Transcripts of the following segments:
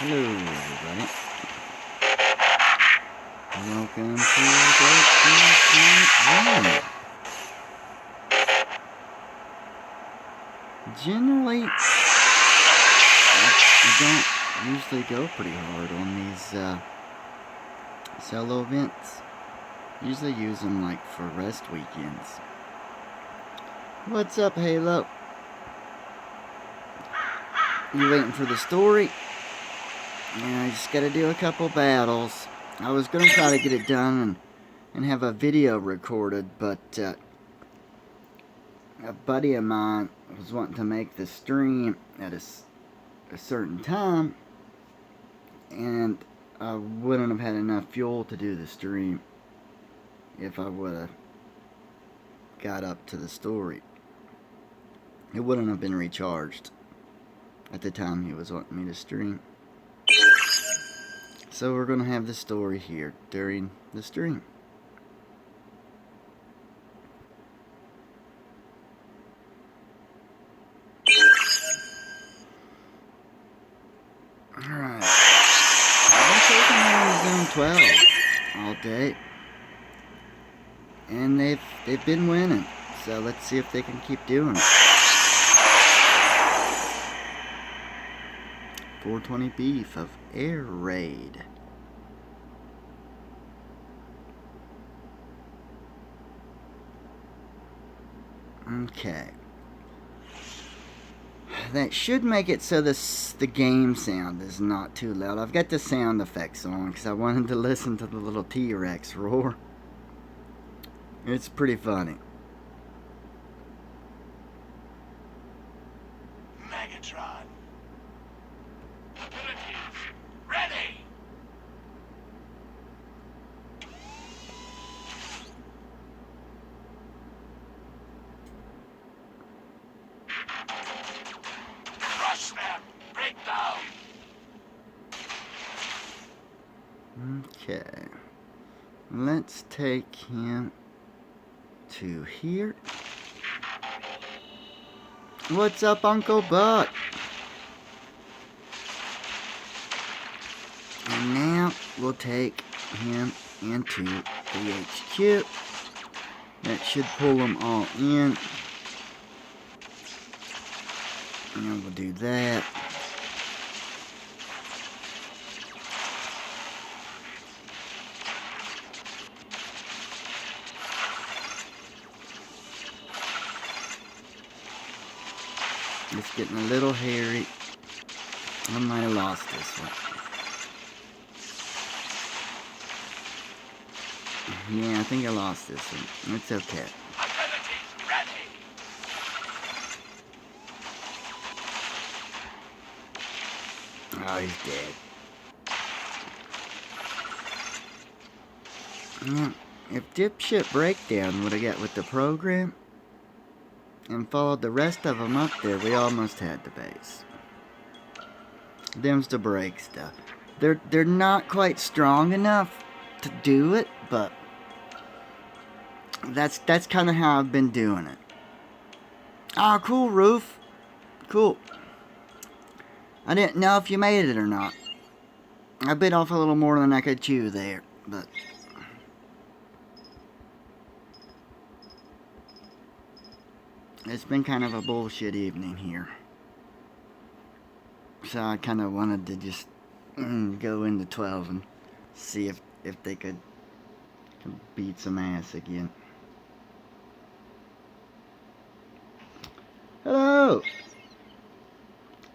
Hello, everybody. Welcome to the Generally, I don't usually go pretty hard on these solo events. Usually use them like for rest weekends. What's up, Halo? You waiting for the story? Yeah, I just gotta do a couple battles. I was gonna try to get it done and have a video recorded, but a buddy of mine was wanting to make the stream at a certain time, and I wouldn't have had enough fuel to do the stream if I would have got up to the story. It wouldn't have been recharged at the time he was wanting me to stream. So we're going to have the story here during the stream. Alright. I've been taking them in Zone 12 all day. And they've been winning. So let's see if they can keep doing it. 420 beef of Air Raid. Okay. That should make it so the game sound is not too loud. I've got the sound effects on because I wanted to listen to the little T-Rex roar. It's pretty funny. Megatron. Abilities ready. Crush them. Break down. Okay. Let's take him to here. What's up, Uncle Buck? And now we'll take him into the HQ. That should pull them all in. And we'll do that. It's getting a little hairy. I might have lost this one. Yeah, I think I lost this one. It's okay. Abilities ready. Oh, he's dead. Yeah, if Dipshit Breakdown would have got with the program and followed the rest of them up there, we almost had the base. Them's the break stuff. They're not quite strong enough to do it, but that's kind of how I've been doing it. Oh, cool, Roof. Cool. I didn't know if you made it or not. I bit off a little more than I could chew there, but it's been kind of a bullshit evening here. So I kind of wanted to just go into 12 and see if they could beat some ass again. Hello!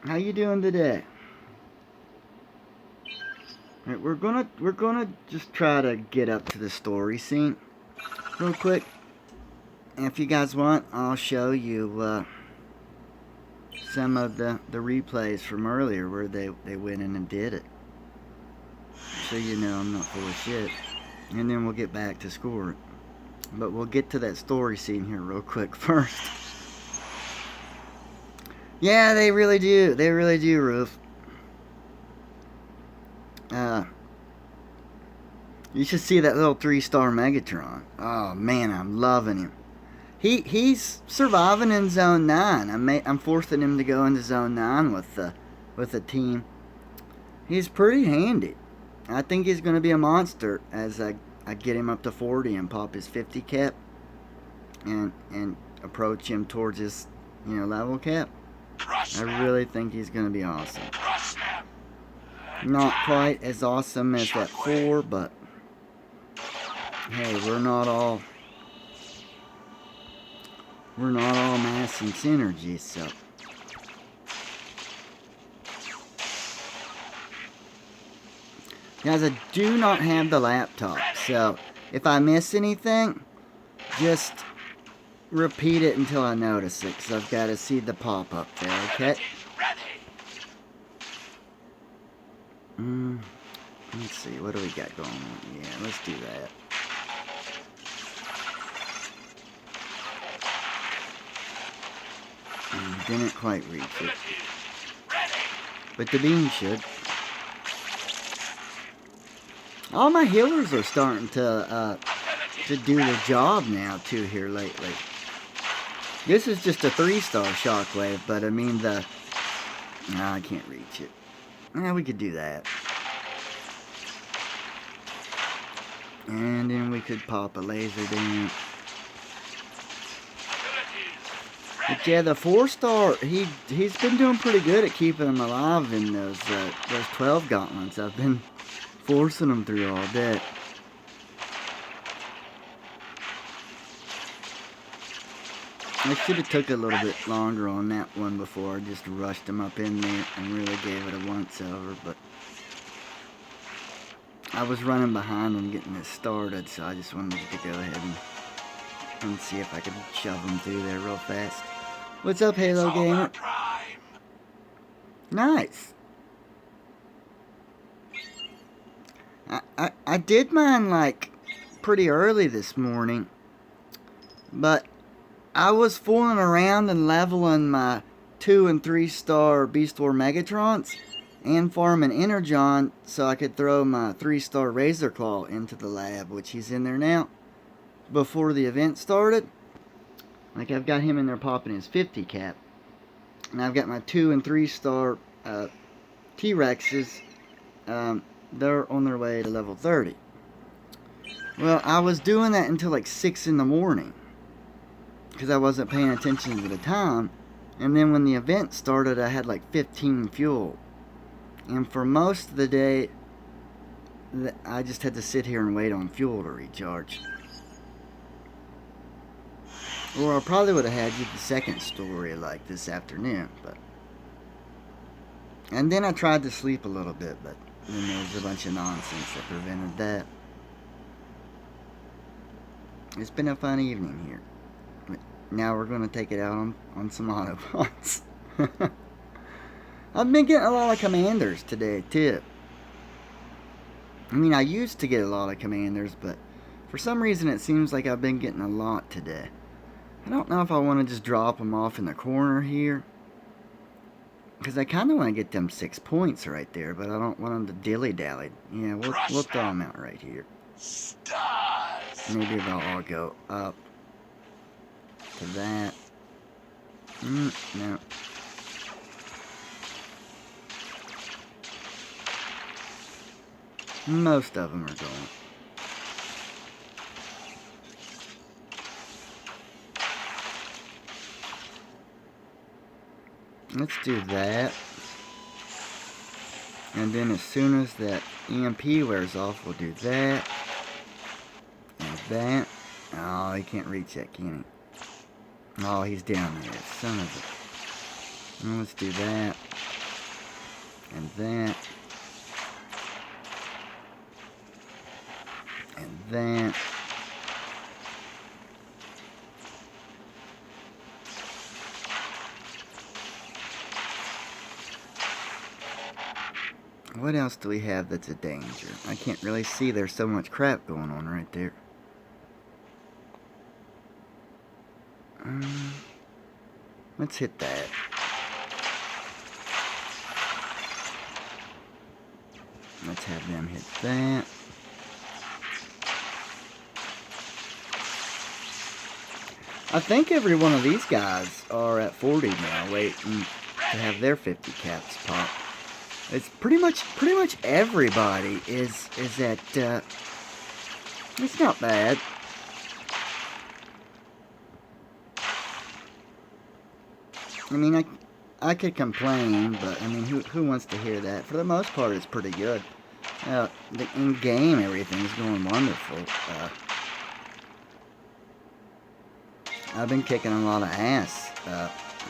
How you doing today? Alright, we're gonna just try to get up to the story scene real quick. And if you guys want, I'll show you some of the replays from earlier where they went in and did it. So you know I'm not full of shit. And then we'll get back to scoring. But we'll get to that story scene here real quick first. Yeah, they really do. They really do, Roof. You should see that little 3-star Megatron. Oh man, I'm loving him. He's surviving in Zone 9. I'm forcing him to go into Zone 9 with the team. He's pretty handy. I think he's going to be a monster as I get him up to 40 and pop his 50 cap and approach him towards his, level cap. Crush I them. really think he's going to be awesome. Crush them. Not quite as awesome as that 4, but hey, we're not all mass and synergy, so. Guys, I do not have the laptop, so if I miss anything, just repeat it until I notice it, because I've got to see the pop-up there, okay? Ready. Let's see, what do we got going on? Yeah, let's do that. Didn't quite reach it. Ready. But the beam should. All my healers are starting to do the job now, too, here lately. This is just a 3-star shockwave, but I mean the... No, I can't reach it. We could do that. And then we could pop a laser down. But yeah, the 4-star, he's been doing pretty good at keeping him alive in those 12 gauntlets. I've been forcing him through all day. I should have took a little bit longer on that one before I just rushed him up in there and really gave it a once-over, but I was running behind on getting this started, so I just wanted to go ahead and see if I could shove him through there real fast. What's up, Halo Gamer? Nice. I did mine like pretty early this morning, but I was fooling around and leveling my 2 and 3-star Beast War Megatrons and farming Energon so I could throw my 3-star Razor Claw into the lab, which he's in there now, before the event started. Like, I've got him in there popping his 50 cap. And I've got my 2 and 3-star T-Rexes. They're on their way to level 30. Well, I was doing that until like 6 in the morning, because I wasn't paying attention to the time. And then when the event started, I had like 15 fuel. And for most of the day, I just had to sit here and wait on fuel to recharge. Or I probably would have had you the second story like this afternoon, but... And then I tried to sleep a little bit, but then there was a bunch of nonsense that prevented that. It's been a fun evening here. But now we're going to take it out on some Autobots. I've been getting a lot of commanders today, too. I mean, I used to get a lot of commanders, but for some reason it seems like I've been getting a lot today. I don't know if I want to just drop them off in the corner here, because I kind of want to get them 6 points right there, but I don't want them to dilly-dally. Yeah, we'll throw them out right here. Stars. Maybe they'll all go up to that. No. Most of them are going. Let's do that. And then as soon as that EMP wears off, we'll do that. And that. Oh, he can't reach that, can he? Oh, he's down there. Son of a... Well, let's do that. And that. And that. What else do we have that's a danger? I can't really see. There's so much crap going on right there. Let's hit that. Let's have them hit that. I think every one of these guys are at 40 now, waiting to have their 50 caps pop. It's pretty much everybody is at. It's not bad. I mean, I could complain, but I mean, who wants to hear that? For the most part, it's pretty good. In game, everything's going wonderful. I've been kicking a lot of ass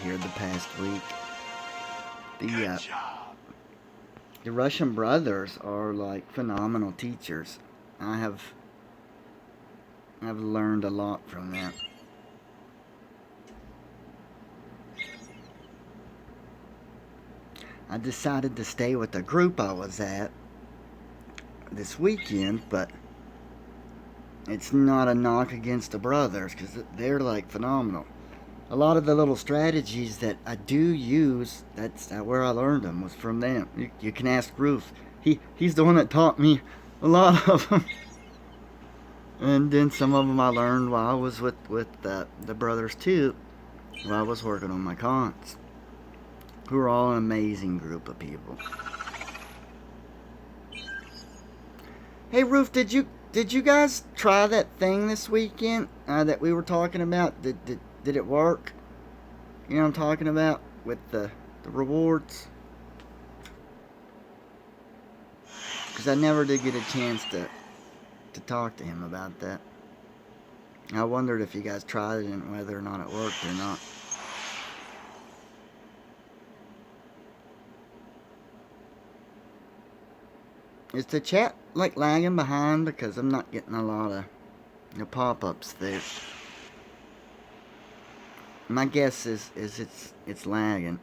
here the past week. Good job. The Russian brothers are like phenomenal teachers. I've learned a lot from them. I decided to stay with the group I was at this weekend, but it's not a knock against the brothers because they're like phenomenal. A lot of the little strategies that I do use, that's where I learned them, was from them. You can ask Ruth. He's the one that taught me a lot of them. And then some of them I learned while I was with the brothers too, while I was working on my cons. Who are all an amazing group of people. Hey Ruth, did you guys try that thing this weekend that we were talking about? Did it work? You know what I'm talking about with the rewards? Because I never did get a chance to talk to him about that. I wondered if you guys tried it and whether or not it worked or not. Is the chat like lagging behind because I'm not getting a lot of pop-ups there? My guess is it's lagging.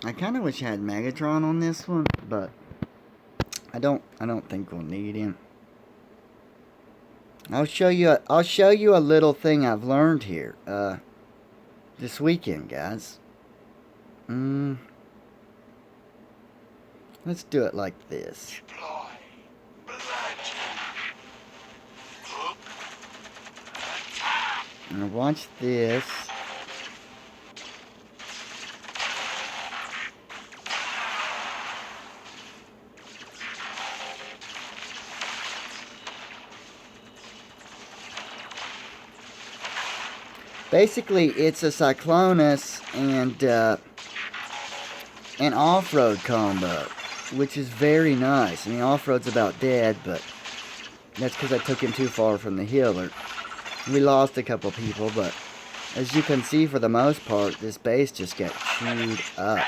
I kind of wish I had Megatron on this one, but I don't think we'll need him. I'll show you a little thing I've learned here this weekend, guys. Let's do it like this. Deploy. Bludgeon. Hook. Attack. Now watch this. Basically, it's a Cyclonus and an off-road combo, which is very nice. I mean, off-road's about dead, but that's because I took him too far from the healer. We lost a couple people, but as you can see, for the most part, this base just got chewed up.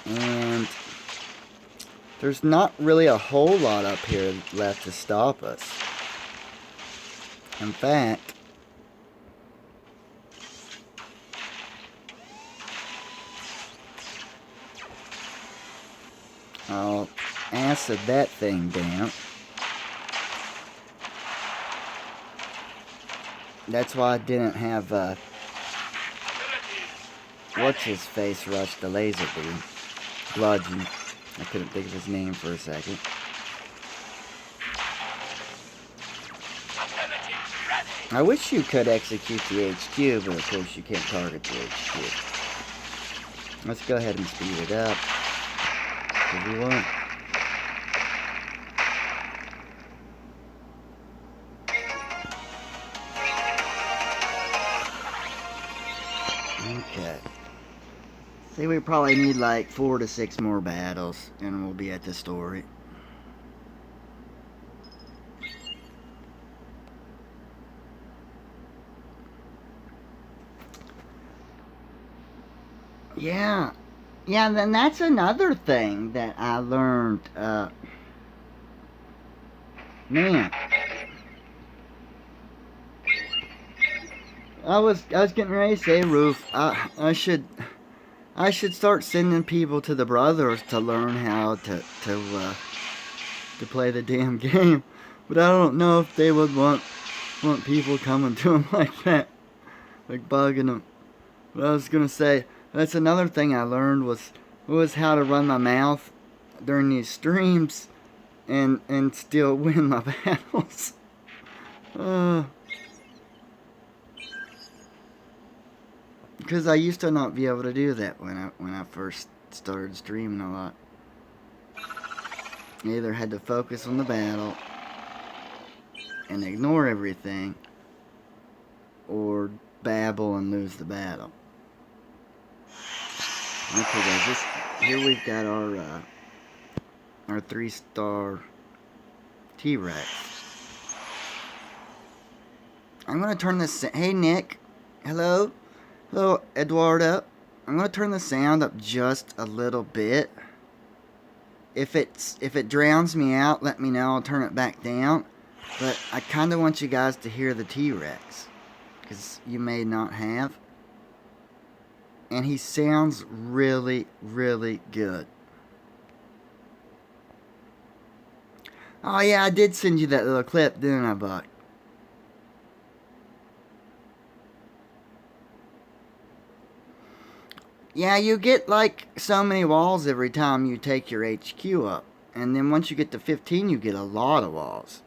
And there's not really a whole lot up here left to stop us. In fact, I'll acid that thing down. That's why I didn't have what's his face rush the laser beam. Bludgeon. I couldn't think of his name for a second. I wish you could execute the HQ, but of course you can't target the HQ. Let's go ahead and speed it up. If we want. Okay. See, we probably need like 4 to 6 more battles, and we'll be at the story. Yeah. Yeah, then that's another thing that I learned. Man. I was getting ready to say, Roof, I should start sending people to the brothers to learn how to play the damn game. But I don't know if they would want people coming to them like that, like bugging them. But I was gonna say, that's another thing I learned was how to run my mouth during these streams. and still win my battles. Because I used to not be able to do that when I first started streaming a lot. I either had to focus on the battle and ignore everything, or babble and lose the battle. Okay guys, here we've got our 3-star T-Rex. I'm gonna turn this. Hey Nick, hello, Eduardo. I'm gonna turn the sound up just a little bit. If it drowns me out, let me know. I'll turn it back down. But I kind of want you guys to hear the T-Rex, because you may not have. And he sounds really, really good. Oh yeah, I did send you that little clip, didn't I, Buck? Yeah, you get like so many walls every time you take your HQ up. And then once you get to 15, you get a lot of walls.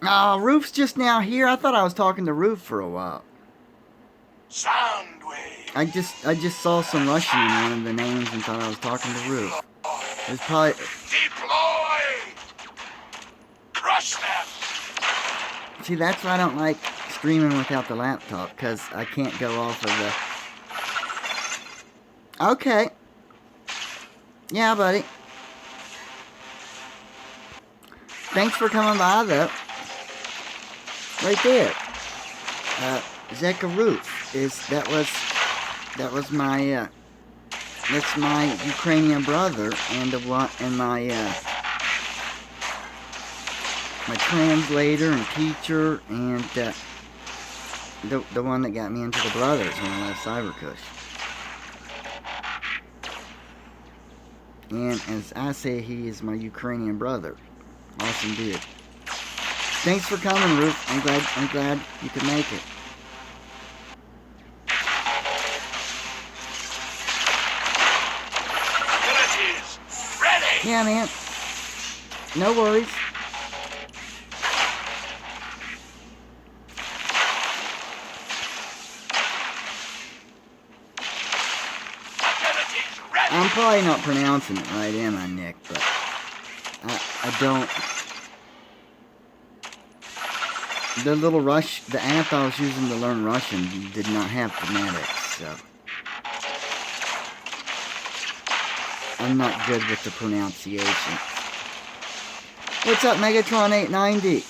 Oh, Roof's just now here. I thought I was talking to Roof for a while. Soundwave. I just saw some Russian in one of the names and thought I was talking to Roof. It was probably... Deploy. Crush them. See, that's why I don't like streaming without the laptop, because I can't go off of the... Okay. Yeah, buddy. Thanks for coming by, though. Right there. Zeka Roof that was my that's my Ukrainian brother and my my translator and teacher and the one that got me into the brothers when I left Cyberkush. And as I say, he is my Ukrainian brother. Awesome dude. Thanks for coming, Roof. I'm glad you could make it. Abilities ready. Yeah, man. No worries. Abilities ready. I'm probably not pronouncing it right, am I, Nick? But I don't. The little the app I was using to learn Russian did not have phonetics, so I'm not good with the pronunciation. What's up, Megatron 890?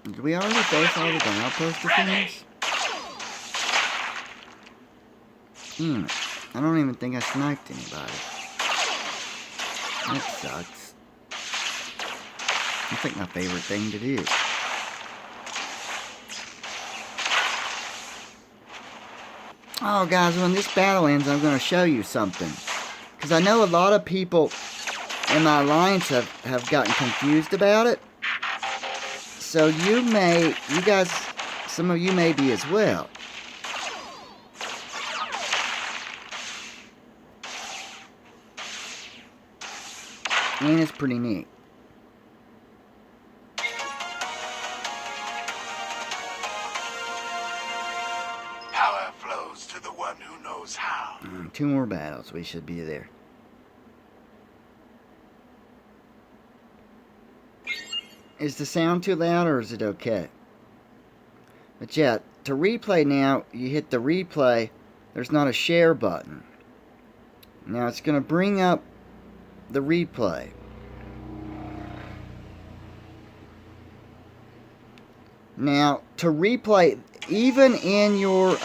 Did we already face all the outpost defenders? Damn it. I don't even think I sniped anybody. That sucks. That's like my favorite thing to do. Oh guys, when this battle ends, I'm going to show you something. Because I know a lot of people in my alliance have gotten confused about it. So you guys, some of you may be as well. And it's pretty neat. Power flows to the one who knows how. 2 more battles, we should be there. Is the sound too loud or is it okay? But yeah, to replay now, you hit the replay. There's not a share button. Now it's going to bring up the replay. Now, to replay, even in your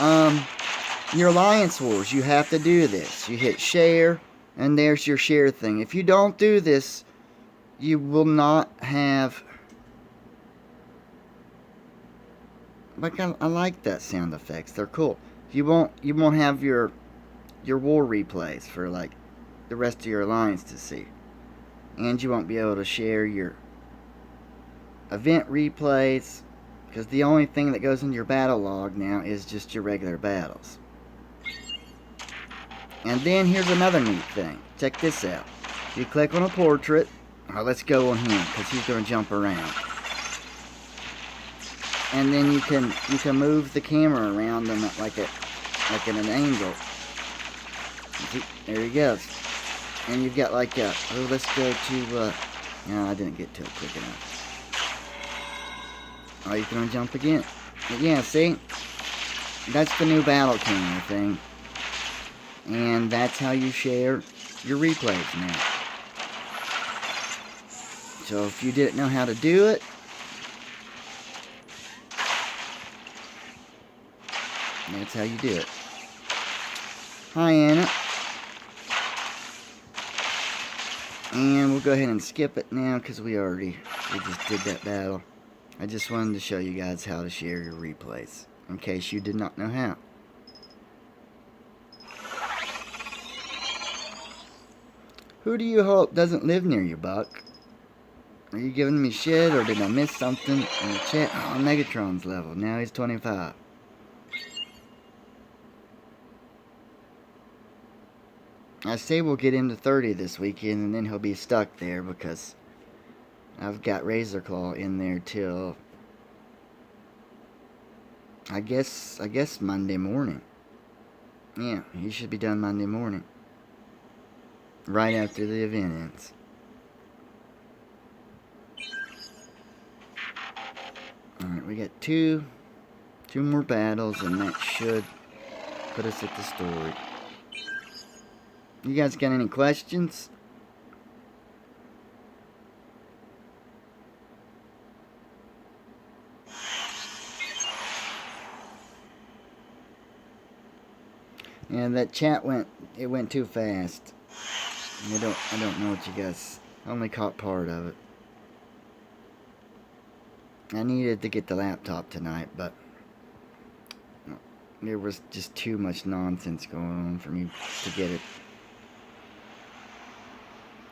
Alliance Wars, you have to do this. You hit share, and there's your share thing. If you don't do this, you will not have... Like, I like that sound effects. They're cool. You won't have your war replays for, like, the rest of your alliance to see. And you won't be able to share your event replays, because the only thing that goes in your battle log now is just your regular battles. And then here's another neat thing. Check this out. You click on a portrait. Let's go on him, because he's going to jump around. And then you can move the camera around them like at an angle. See, there he goes. And you've got like a, oh, let's go to, no, I didn't get to it quick enough. Oh, he's going to jump again. But yeah, see? That's the new battle camera thing. And that's how you share your replays now. So if you didn't know how to do it, that's how you do it. Hi, Anna. And we'll go ahead and skip it now because we just did that battle. I just wanted to show you guys how to share your replays in case you did not know how. Who do you hope doesn't live near you, Buck? Are you giving me shit, or did I miss something in the chat? Oh, Megatron's level. Now he's 25. I say we'll get him to 30 this weekend, and then he'll be stuck there because I've got Razor Claw in there till I guess Monday morning. Yeah, he should be done Monday morning. Right after the event ends. Alright, we got two more battles, and that should put us at the story. You guys got any questions? Yeah, that chat went too fast. I don't know what you guys, I only caught part of it. I needed to get the laptop tonight, but there was just too much nonsense going on for me to get it.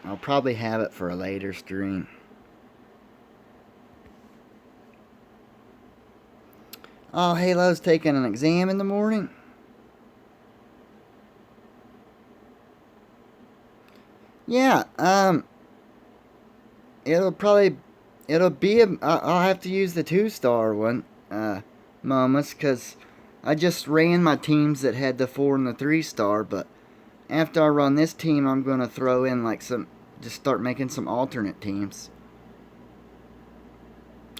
I'll probably have it for a later stream. Oh, Halo's taking an exam in the morning? Yeah, it'll be, I'll have to use the 2-star one, Momus, because I just ran my teams that had the 4 and the 3-star, but after I run this team, I'm going to throw in like just start making some alternate teams.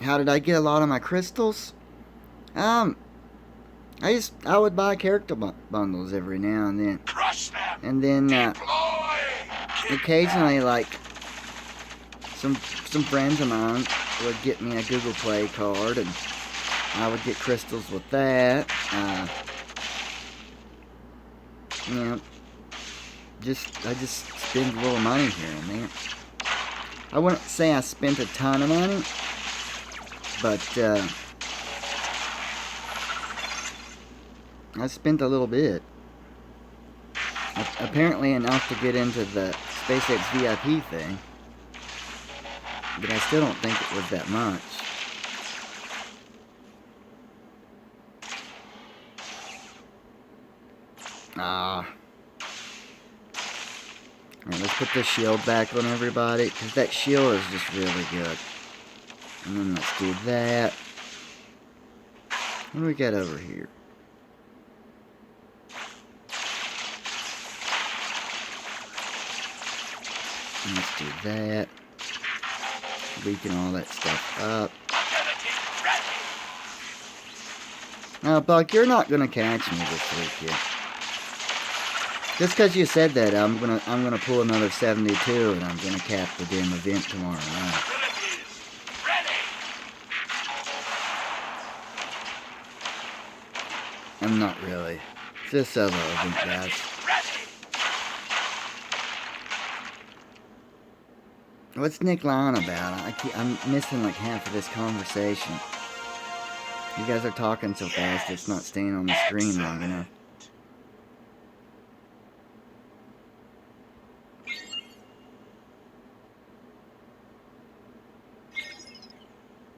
How did I get a lot of my crystals? I would buy character bundles every now and then. And then, occasionally, like, some friends of mine would get me a Google Play card, and I would get crystals with that. You know, I just spend a little money here and there. I wouldn't say I spent a ton of money, but I spent a little bit. Apparently enough to get into the SpaceX VIP thing. But I still don't think it was that much. Alright, let's put this shield back on everybody, because that shield is just really good. And then let's do that. What do we got over here? Let's do that. Weaken all that stuff up. Now, Buck, you're not gonna catch me this weekend. Just because you said that, I'm gonna pull another 72, and I'm gonna cap the damn event tomorrow night. I'm not really. It's just solo event, guys. What's Nick lying about? I'm missing like half of this conversation. You guys are talking so fast, it's not staying on the screen long enough.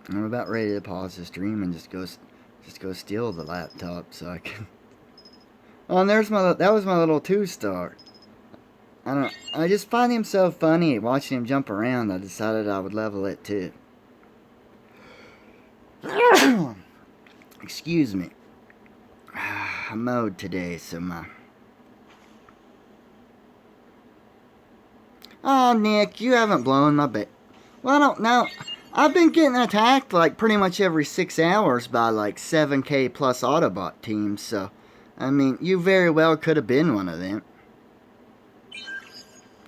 I'm about ready to pause the stream and just go steal the laptop so I can. Oh, and that was my little 2-star. I just find him so funny watching him jump around. I decided I would level it too. Excuse me. I mowed today, so my. Oh, Nick, you haven't blown my bait. Well, I don't know. I've been getting attacked like pretty much every 6 hours by like 7K plus Autobot teams, so I mean, you very well could have been one of them.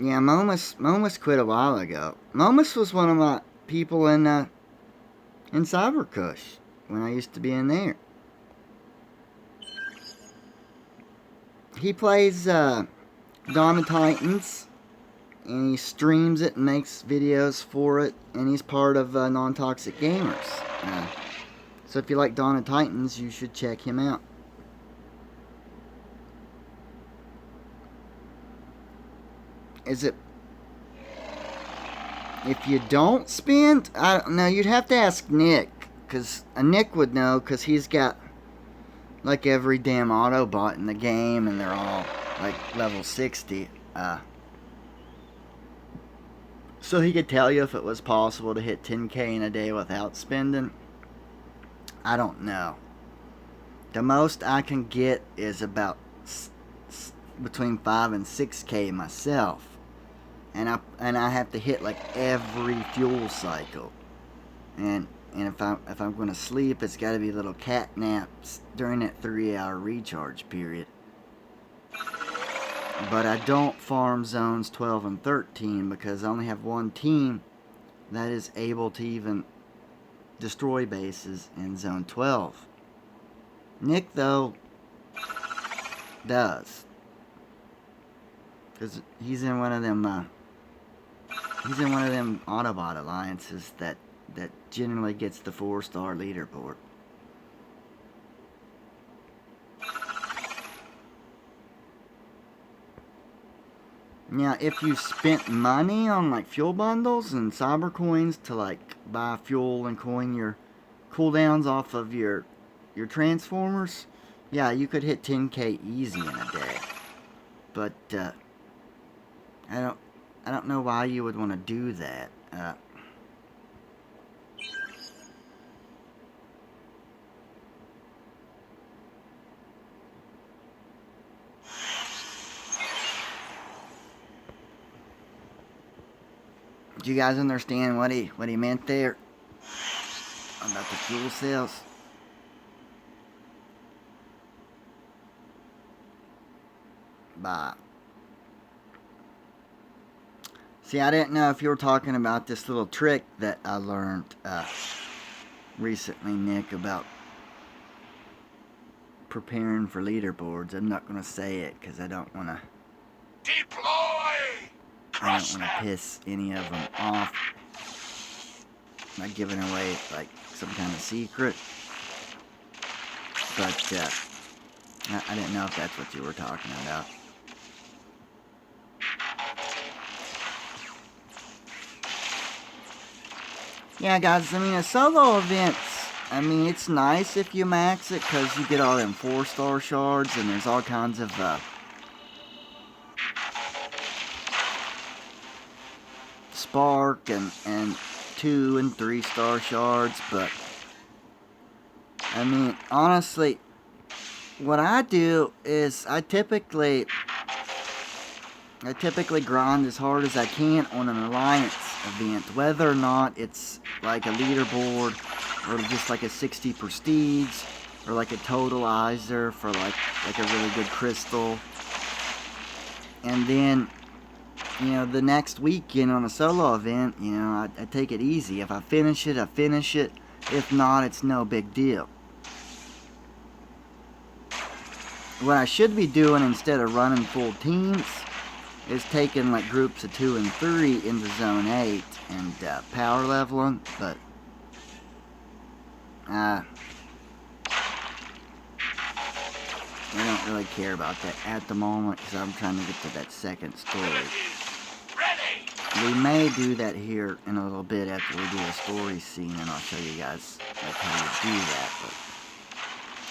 Yeah, Momus quit a while ago. Momus was one of my people in Cybercush when I used to be in there. He plays Dawn of Titans, and he streams it and makes videos for it, and he's part of Non-Toxic Gamers. So if you like Dawn of Titans, you should check him out. Is it... If you don't spend... I don't know, you'd have to ask Nick, because Nick would know, because he's got like every damn Autobot in the game, and they're all like level 60. So he could tell you if it was possible to hit 10K in a day without spending. I don't know. The most I can get is about between 5 and 6K myself. And I have to hit like every fuel cycle. And if I'm going to sleep, it's got to be little cat naps during that 3-hour recharge period. But I don't farm zones 12 and 13 because I only have one team that is able to even destroy bases in zone 12. Nick, though, does. Because he's in one of them Autobot alliances that generally gets the 4-star leaderboard. Now, if you spent money on like fuel bundles and cyber coins to like buy fuel and coin your cooldowns off of your transformers, yeah, you could hit 10K easy in a day. But I don't know why you would want to do that. Do you guys understand what he meant there about the fuel cells? Bye. See, I didn't know if you were talking about this little trick that I learned recently, Nick, about preparing for leaderboards. I'm not going to say it because I don't want to. Deploy! I don't want to piss any of them off by giving away like some kind of secret. But I didn't know if that's what you were talking about. Yeah, guys, I mean, a solo events, I mean, it's nice if you max it because you get all them 4-star shards and there's all kinds of spark and 2 and 3-star shards. But I mean, honestly, what I do is I typically grind as hard as I can on an alliance event, whether or not it's like a leaderboard or just like a 60 prestige or like a totalizer for like a really good crystal. And then, you know, the next weekend on a solo event, you know, I take it easy. If I finish it, I finish it. If not, it's no big deal. What I should be doing instead of running full teams is taking like groups of 2 and 3 into zone 8 and power leveling, but I don't really care about that at the moment because I'm trying to get to that second story. we may do that here in a little bit after we do a story scene, and I'll show you guys like how you do that, but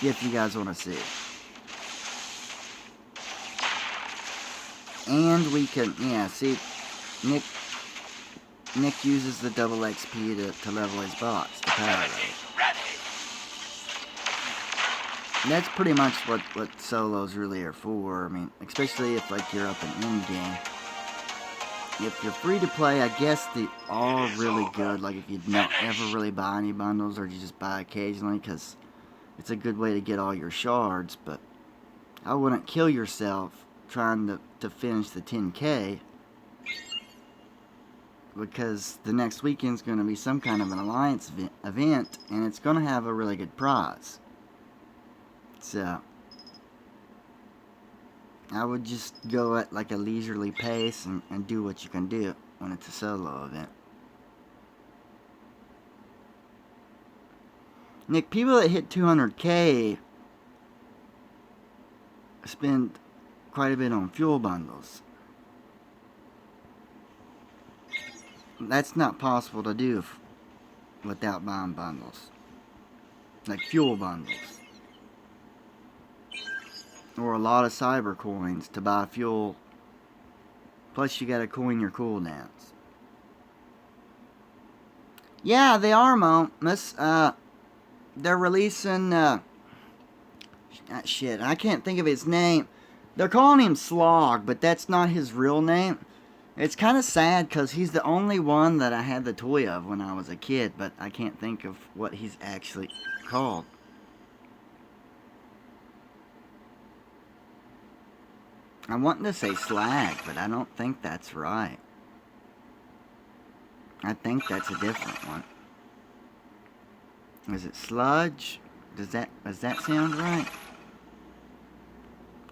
if you guys want to see. And we can, yeah, see, Nick uses the double XP to level his bots, to power level. And that's pretty much what solos really are for. I mean, especially if like you're up in in-game. If you're free to play, I guess they are really good. Like if you don't ever really buy any bundles, or you just buy occasionally, because it's a good way to get all your shards. But I wouldn't kill yourself trying to finish the 10K, because the next weekend's going to be some kind of an alliance event, and it's going to have a really good prize. So I would just go at like a leisurely pace and do what you can do when it's a solo event. Nick, people that hit 200K spend quite a bit on fuel bundles. That's not possible to do without buying bundles. Like fuel bundles. Or a lot of cyber coins to buy fuel. Plus you gotta coin your cooldowns. Yeah, they are, Momus. They're releasing, shit, I can't think of his name. They're calling him Slog, but that's not his real name. It's kind of sad, because he's the only one that I had the toy of when I was a kid, but I can't think of what he's actually called. I'm wanting to say Slag, but I don't think that's right. I think that's a different one. Is it Sludge? Does that sound right?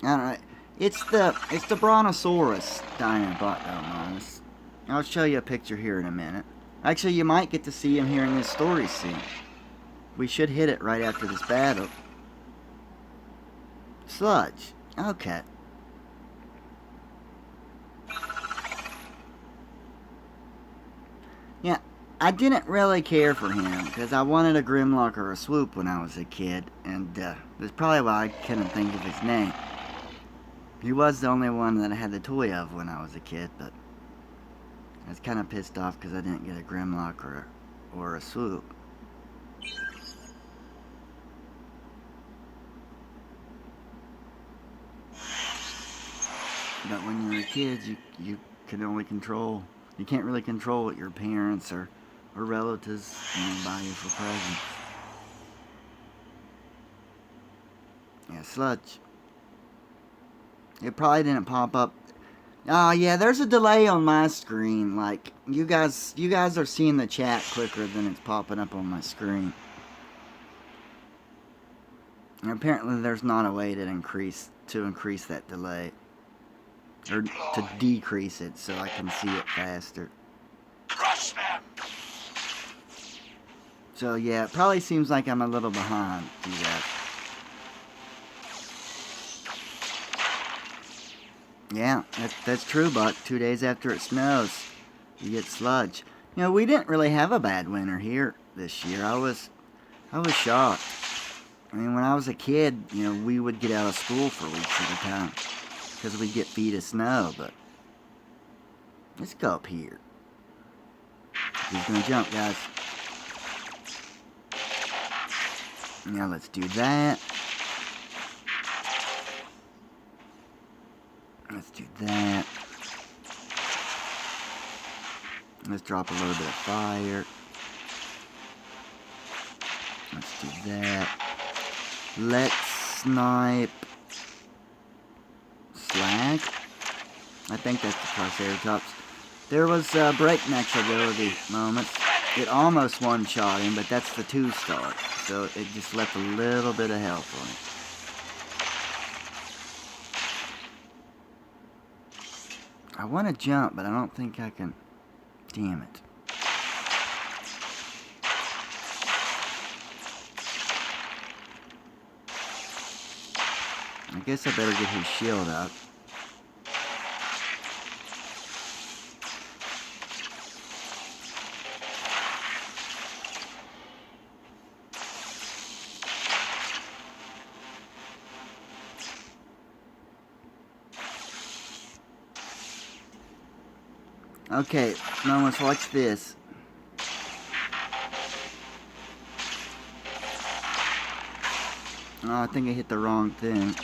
I don't know. It's the Brontosaurus Dinobot, though. I'll show you a picture here in a minute. Actually, you might get to see him here in this story scene. We should hit it right after this battle. Sludge. Okay. Yeah, I didn't really care for him, because I wanted a Grimlock or a Swoop when I was a kid, and that's probably why I couldn't think of his name. He was the only one that I had the toy of when I was a kid, but I was kind of pissed off because I didn't get a Grimlock or a Swoop. But when you're a kid, you can only control. You can't really control what your parents or relatives buy you for presents. Yeah, Sludge. It probably didn't pop up. Yeah, there's a delay on my screen. Like, you guys are seeing the chat quicker than it's popping up on my screen. And apparently there's not a way to increase that delay. Or to decrease it so I can see it faster. Crush them. So yeah, it probably seems like I'm a little behind, you guys. Yeah, that's true, Buck. 2 days after it snows, you get sludge. You know, we didn't really have a bad winter here this year. I was shocked. I mean, when I was a kid, you know, we would get out of school for weeks at a time because we'd get feet of snow. But let's go up here. He's gonna jump, guys. Now let's do that. Let's do that. Let's drop a little bit of fire. Let's do that. Let's snipe Slag. I think that's the Triceratops. There was breakneck ability moments. It almost one-shot him, but that's the 2-star. So it just left a little bit of health on it. I want to jump, but I don't think I can. Damn it. I guess I better get his shield up. Okay, now let's watch this. Oh, I think I hit the wrong thing.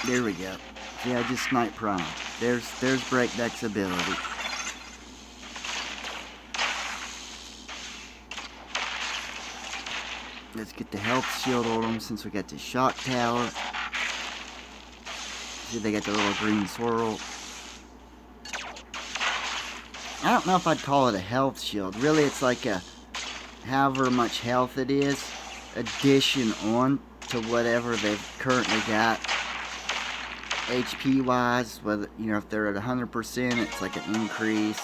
There we go. See, I just sniped Prime. There's Breakneck's ability. Let's get the health shield on them since we got the shock tower. See, they got the little green swirl. I don't know if I'd call it a health shield. Really, it's like a however much health it is, addition on to whatever they've currently got. HP wise, whether, you know, if they're at 100%, it's like an increase.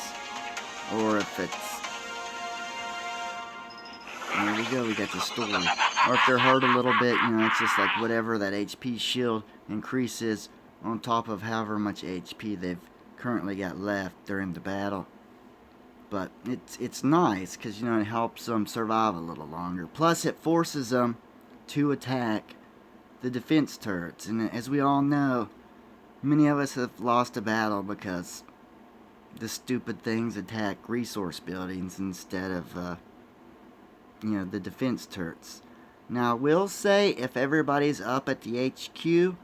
Or if it's, there we go, we got the story. Or if they're hurt a little bit, you know, it's just like whatever that HP shield increases on top of however much HP they've currently got left during the battle. But it's nice because, you know, it helps them survive a little longer. Plus, it forces them to attack the defense turrets. And as we all know, many of us have lost a battle because the stupid things attack resource buildings instead of, you know, the defense turrets. Now, I will say, if everybody's up at the HQ,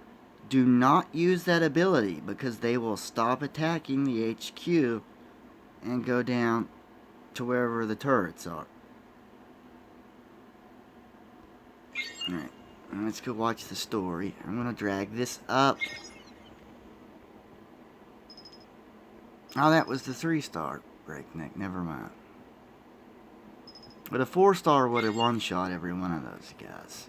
do not use that ability because they will stop attacking the HQ and go down to wherever the turrets are. Alright, let's go watch the story. I'm going to drag this up. Oh, that was the 3-star Breakneck. Never mind. But a 4-star would have one-shot every one of those guys.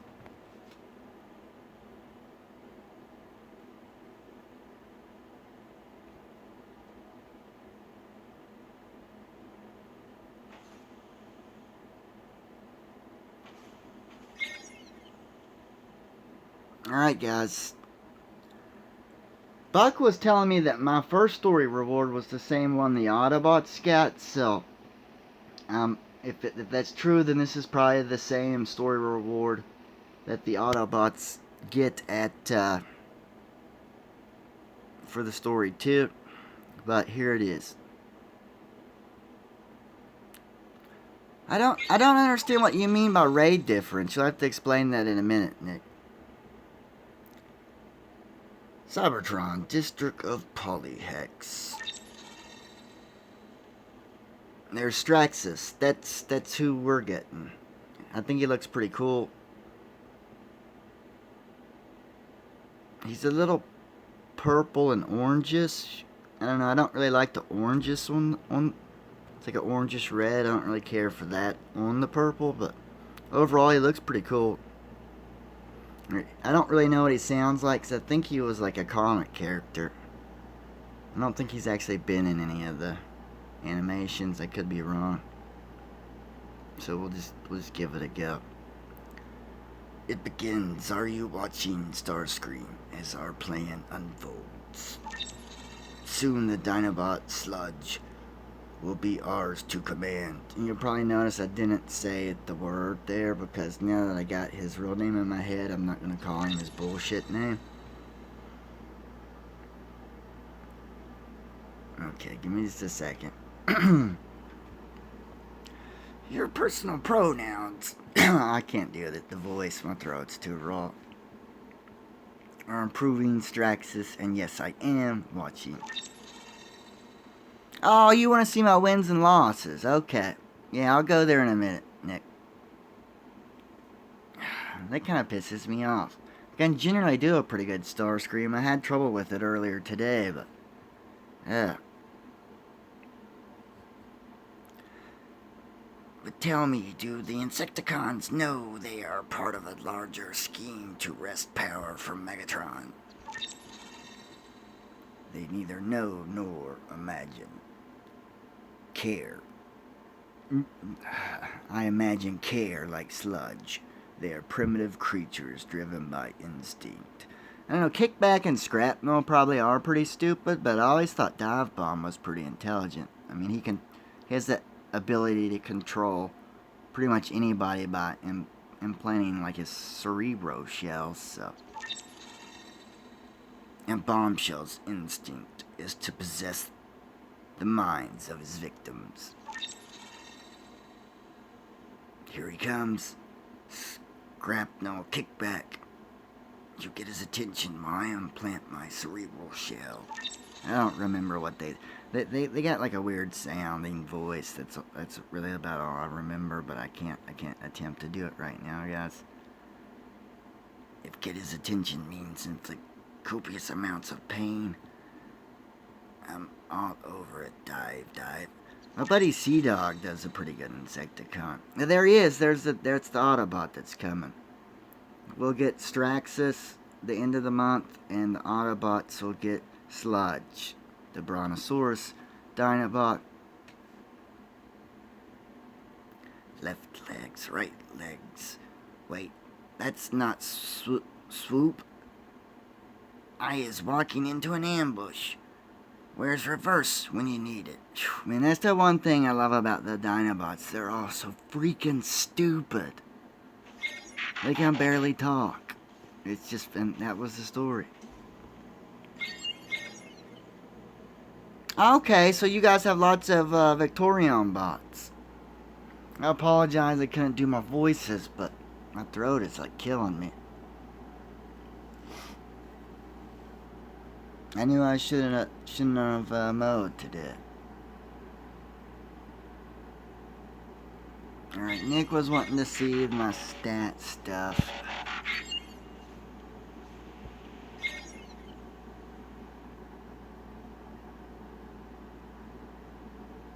Alright, guys. Buck was telling me that my first story reward was the same one the Autobots got, so if that's true, then this is probably the same story reward that the Autobots get at for the story too. But here it is. I don't understand what you mean by raid difference. You'll have to explain that in a minute, Nick. Cybertron, District of Polyhex. There's Straxus. That's who we're getting. I think he looks pretty cool. He's a little purple and orangish. I don't know. I don't really like the orangish on. It's like an orangish red. I don't really care for that on the purple, but overall he looks pretty cool. I don't really know what he sounds like, because I think he was like a comic character. I don't think he's actually been in any of the animations. I could be wrong. So we'll just give it a go. It begins. Are you watching Starscream as our plan unfolds? Soon the Dinobot sludge will be ours to command. And you'll probably notice I didn't say the word there because now that I got his real name in my head, I'm not going to call him his bullshit name. Okay, give me just a second. Your personal pronouns. I can't do it. The voice, my throat's too raw. Are improving Straxus, and yes, I am watching. Oh, you want to see my wins and losses? Okay. Yeah, I'll go there in a minute, Nick. That kind of pisses me off. I can generally do a pretty good Starscream. I had trouble with it earlier today, but... yeah. But tell me, do the Insecticons know they are part of a larger scheme to wrest power from Megatron? They neither know nor imagine. Care. I imagine care like sludge. They are primitive creatures driven by instinct. I don't know, Kickback and Scrapnel probably are pretty stupid, but I always thought Dive Bomb was pretty intelligent. I mean, he has that ability to control pretty much anybody by implanting like his Cerebro shell, so. And Bombshell's instinct is to possess the minds of his victims. Here he comes. Scrapnel kickback. You get his attention while I implant my cerebral shell. I don't remember what they got like a weird sounding voice. That's really about all I remember, but I can't attempt to do it right now, guys. If get his attention means inflict copious amounts of pain, I'm all over it. Dive. My buddy Sea Dog does a pretty good Insecticon. Now, there he is. There's the Autobot that's coming. We'll get Straxus the end of the month, and the Autobots will get Sludge, the Brontosaurus, Dinobot. Left legs, right legs. Wait, that's not Swoop. I is walking into an ambush. Where's reverse when you need it? Whew, man, that's the one thing I love about the Dinobots. They're all so freaking stupid. They can barely talk. It's just, and that was the story. Okay, so you guys have lots of Victorion bots. I apologize I couldn't do my voices, but my throat is like killing me. I knew I shouldn't have mowed today. Alright, Nick was wanting to see my stat stuff.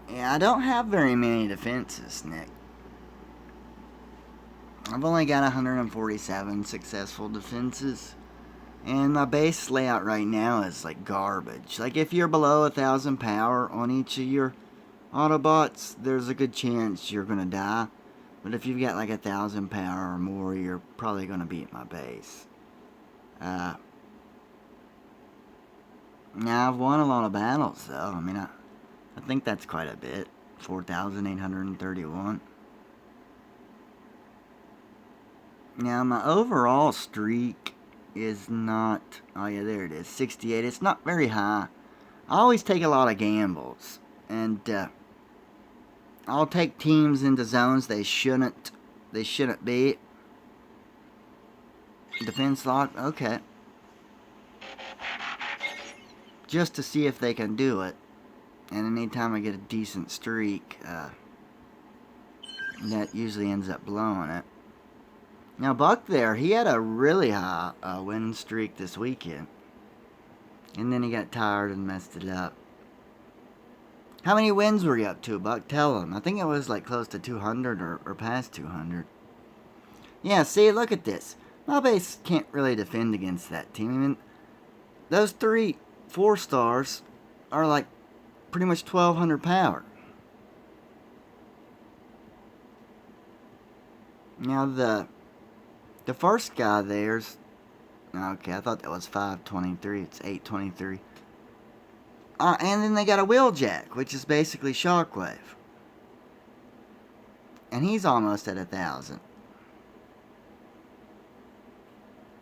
Yeah, I don't have very many defenses, Nick. I've only got 147 successful defenses. And my base layout right now is like garbage. Like if you're below 1,000 power on each of your Autobots, there's a good chance you're gonna die. But if you've got like 1,000 power or more, you're probably gonna beat my base. Now I've won a lot of battles though. I mean, I think that's quite a bit. 4,831. Now my overall streak is not, oh yeah, there it is, 68. It's not very high. I always take a lot of gambles, and I'll take teams into zones they shouldn't be. Defense lock, okay, just to see if they can do it. And anytime I get a decent streak, that usually ends up blowing it. Now, Buck there, he had a really high win streak this weekend. And then he got tired and messed it up. How many wins were you up to, Buck? Tell him. I think it was like close to 200 or past 200. Yeah, see, look at this. My base can't really defend against that team. I mean, those 3 4-stars are like pretty much 1,200 power. Now, the first guy there's, okay, I thought that was 523. It's 823. And then they got a Wheeljack, which is basically Shockwave. And he's almost at 1,000.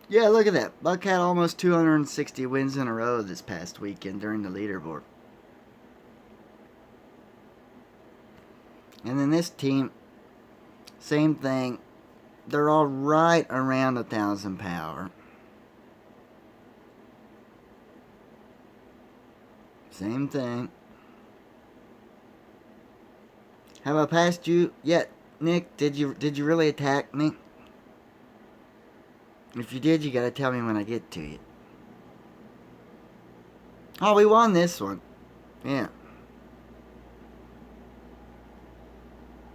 Yeah, look at that. Buck had almost 260 wins in a row this past weekend during the leaderboard. And then this team, same thing. They're all right around 1,000 power. Same thing. Have I passed you yet, Nick? Did you really attack me? If you did, you gotta tell me when I get to you. Oh, we won this one. Yeah.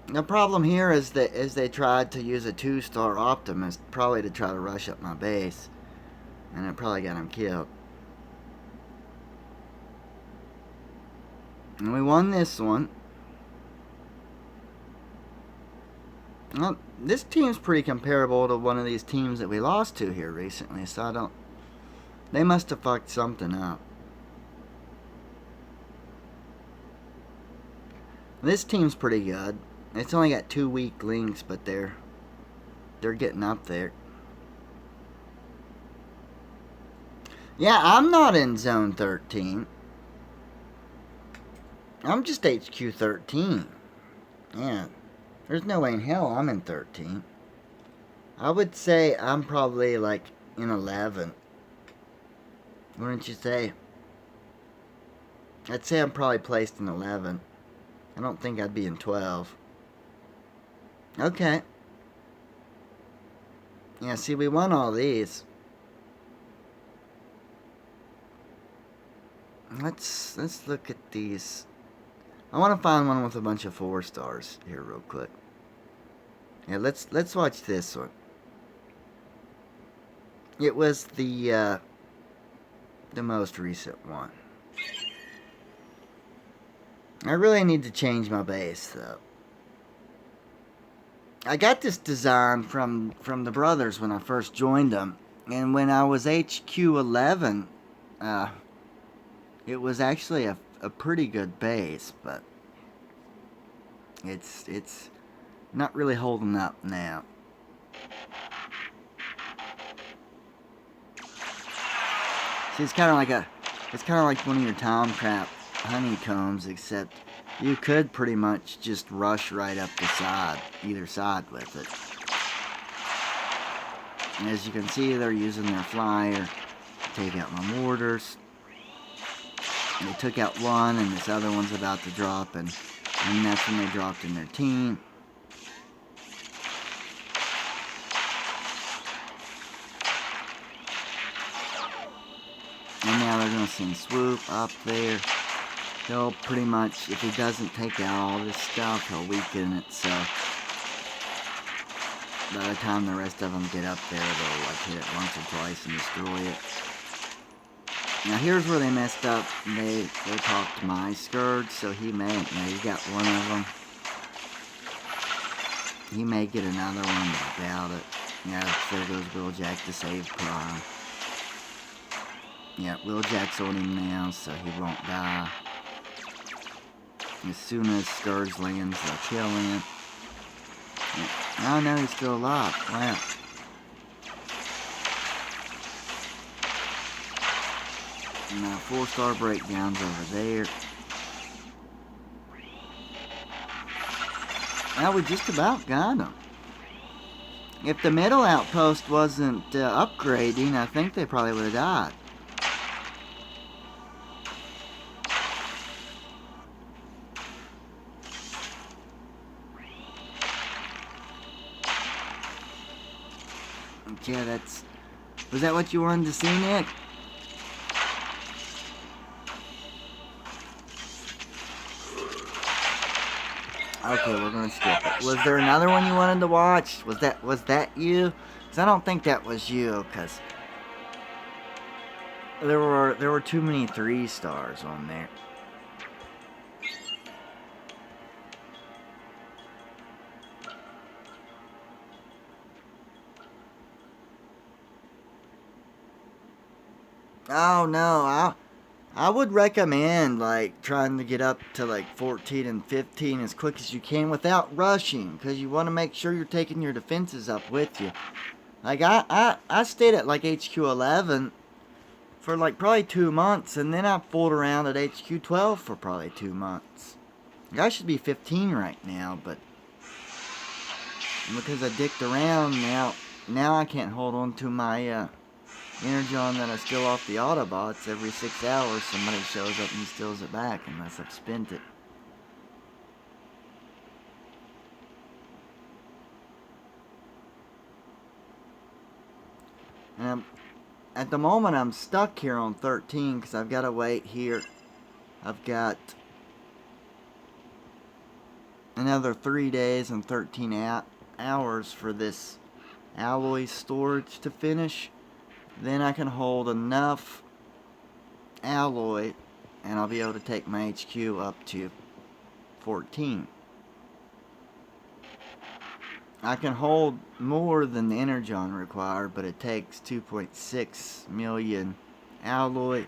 The problem here is that they tried to use a 2-star Optimus, probably to try to rush up my base, and it probably got him killed. And we won this one. Well, this team's pretty comparable to one of these teams that we lost to here recently, so I don't... They must have fucked something up. This team's pretty good. It's only got 2 weak links, but they're getting up there. Yeah, I'm not in Zone 13. I'm just HQ 13. Yeah, there's no way in hell I'm in 13. I would say I'm probably like in 11. Wouldn't you say? I'd say I'm probably placed in 11. I don't think I'd be in 12. Okay. Yeah, see, we won all these. Let's look at these. I want to find one with a bunch of 4 stars here real quick. Yeah, let's watch this one. It was the most recent one. I really need to change my base though. I got this design from the brothers when I first joined them, and when I was HQ 11, it was actually a pretty good base, but it's not really holding up now. See, it's kind of like one of your Tom Trap honeycombs, except you could pretty much just rush right up the side, either side with it. And as you can see, they're using their flyer to take out my mortars. They took out one, and this other one's about to drop, and that's when they dropped in their team. And now they're going to send Swoop up there. He'll pretty much, if he doesn't take out all this stuff, he'll weaken it, so by the time the rest of them get up there, they'll like hit it once or twice and destroy it. Now here's where they messed up. They talked my Scourge, so he may, you got one of them. He may get another one, but I doubt it. Yeah, there goes Wheeljack to save Prime. Yeah, Wheeljack's on him now, so he won't die. As soon as Scourge lands, they'll kill him. Yeah. Oh no, he's still alive. Wow. Now 4-star breakdowns over there. Now we just about got him. If the middle outpost wasn't upgrading, I think they probably would have died. Yeah, was that what you wanted to see, Nick? Okay, we're gonna skip it. Was there another one you wanted to watch? Was that you? Cause I don't think that was you, cause there were too many 3-stars on there. Oh no, I would recommend like trying to get up to like 14 and 15 as quick as you can without rushing, because you want to make sure you're taking your defenses up with you. Like I stayed at like HQ 11 for like probably 2 months, and then I fooled around at HQ 12 for probably 2 months. Like, I should be 15 right now, but because I dicked around, now I can't hold on to my Energon that I steal off the Autobots. Every 6 hours somebody shows up and steals it back unless I've spent it. And at the moment I'm stuck here on 13 because I've got to wait here. I've got another 3 days and 13 hours for this alloy storage to finish. Then I can hold enough alloy and I'll be able to take my HQ up to 14. I can hold more than the Energon required, but it takes 2.6 million alloy.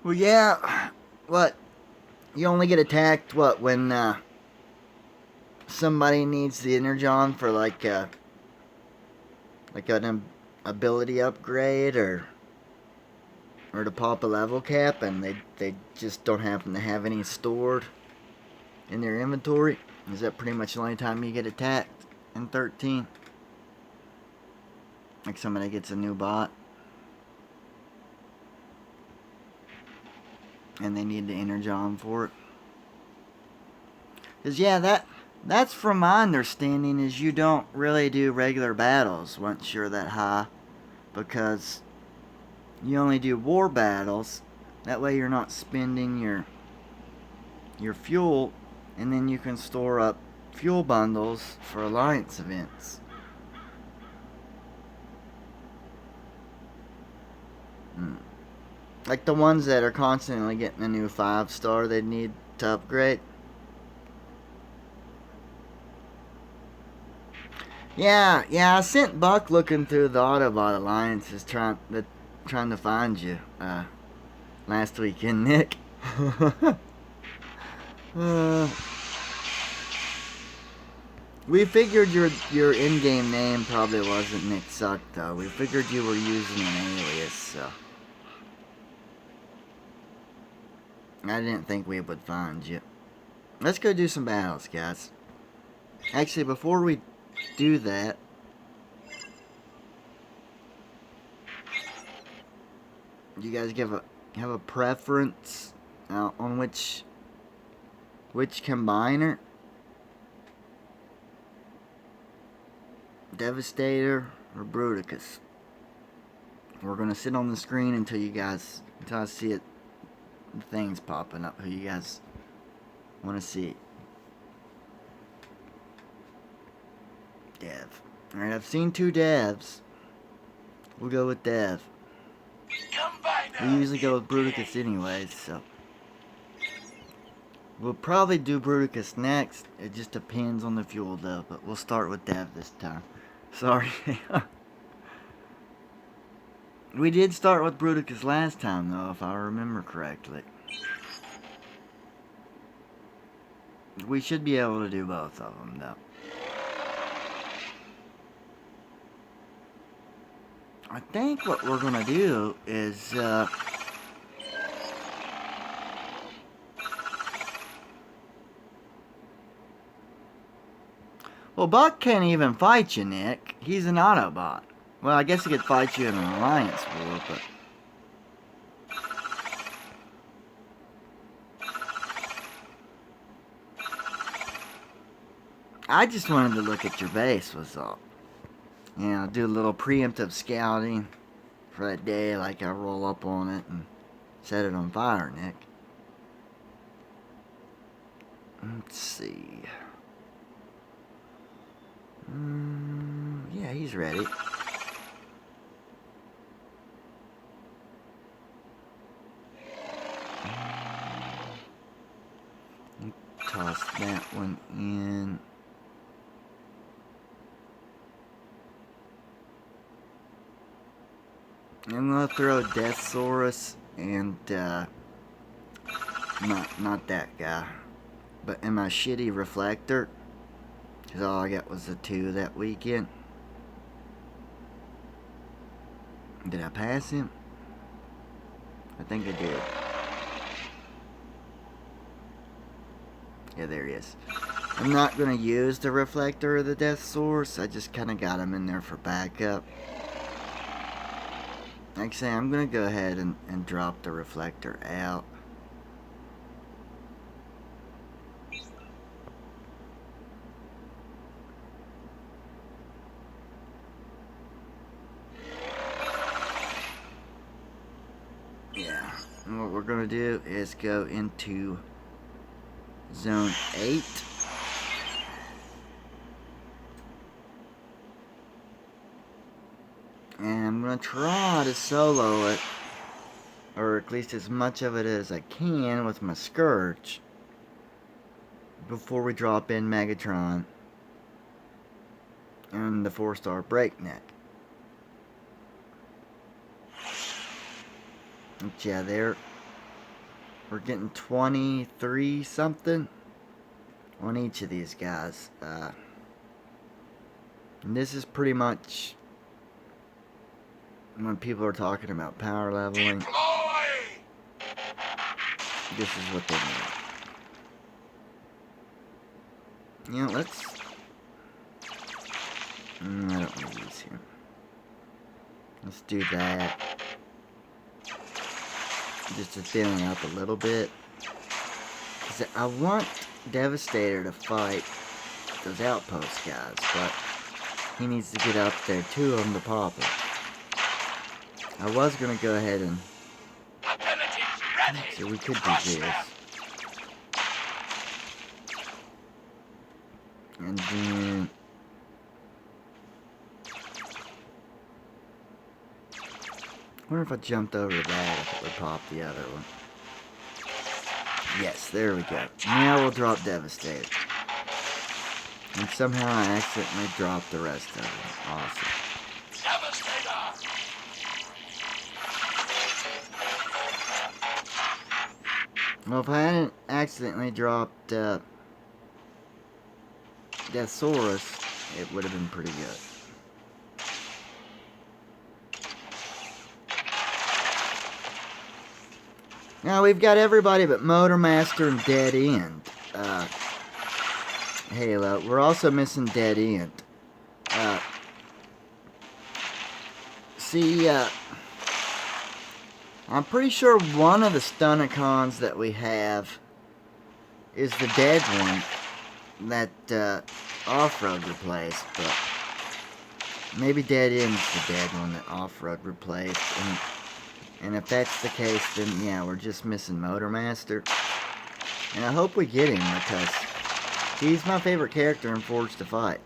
Well, yeah, what? You only get attacked, what, when somebody needs the energon for like an ability upgrade or to pop a level cap, and they just don't happen to have any stored in their inventory. Is that pretty much the only time you get attacked in 13? Like somebody gets a new bot and they need the energon for it. Cause yeah, that's from my understanding is you don't really do regular battles once you're that high, because you only do war battles. That way you're not spending your fuel, and then you can store up fuel bundles for alliance events. Like the ones that are constantly getting a new 5-star they need to upgrade. Yeah, I sent Buck looking through the Autobot alliances trying to find you last weekend, Nick. We figured your in-game name probably wasn't Nick Suck, though. We figured you were using an alias, so I didn't think we would find you. Let's go do some battles, guys. Actually, before we do that, do you guys have a preference on which combiner? Devastator or Bruticus? We're gonna sit on the screen until I see it. The things popping up. Who you guys want to see? Dev. Alright, I've seen 2 devs. We'll go with Dev. We usually go with Bruticus anyways, so we'll probably do Bruticus next. It just depends on the fuel though, but we'll start with Dev this time. Sorry. We did start with Bruticus last time though, if I remember correctly. We should be able to do both of them though. I think what we're gonna do is well, Buck can't even fight you, Nick. He's an Autobot. Well, I guess he could fight you in an alliance war, but I just wanted to look at your base, was all. You know, do a little preemptive scouting for that day, like I roll up on it and set it on fire, Nick. Let's see. Yeah, he's ready. Toss that one in. I'm gonna throw Deathsaurus and not that guy, but in my shitty reflector, cause all I got was the 2 that weekend. Did I pass him? I think I did. Yeah, there he is. I'm not gonna use the reflector or the Deathsaurus. I just kind of got him in there for backup. Actually, I'm gonna go ahead and drop the reflector out. Yeah, and what we're gonna do is go into Zone 8. And I'm going to try to solo it, or at least as much of it as I can with my Scourge, before we drop in Megatron and the 4-star Breakneck. But yeah, We're getting 23 something on each of these guys. And this is pretty much when people are talking about power leveling. Deploy! This is what they need. You know, let's... I don't want to use here. Let's do that. Just to thin it up a little bit. Because I want Devastator to fight those outpost guys, but he needs to get up there, 2 of them to pop it. I was going to go ahead and... So we could do this. And then... I wonder if I jumped over that, if it would pop the other one. Yes, there we go. Now we'll drop Devastator. And somehow I accidentally dropped the rest of them. Awesome. Devastator! Well, if I hadn't accidentally dropped Deathsaurus, it would have been pretty good. Now we've got everybody but Motormaster and Dead End. Halo. We're also missing Dead End. I'm pretty sure one of the Stunticons that we have is the dead one that Off-Road replaced, but maybe Dead End's the dead one that Off-Road replaced, and if that's the case, then yeah, we're just missing Motormaster. And I hope we get him, because he's my favorite character in Forged to Fight.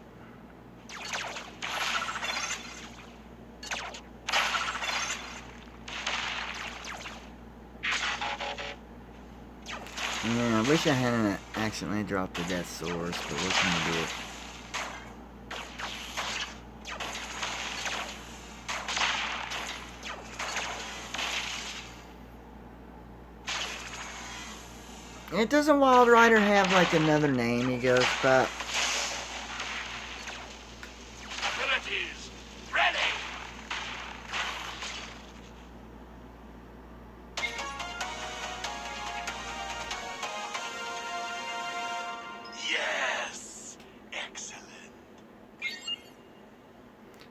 Yeah, I wish I hadn't accidentally dropped the Deathsaurus, but what can you do? And doesn't Wild Rider have like another name he goes by? Abilities ready! Yes! Excellent.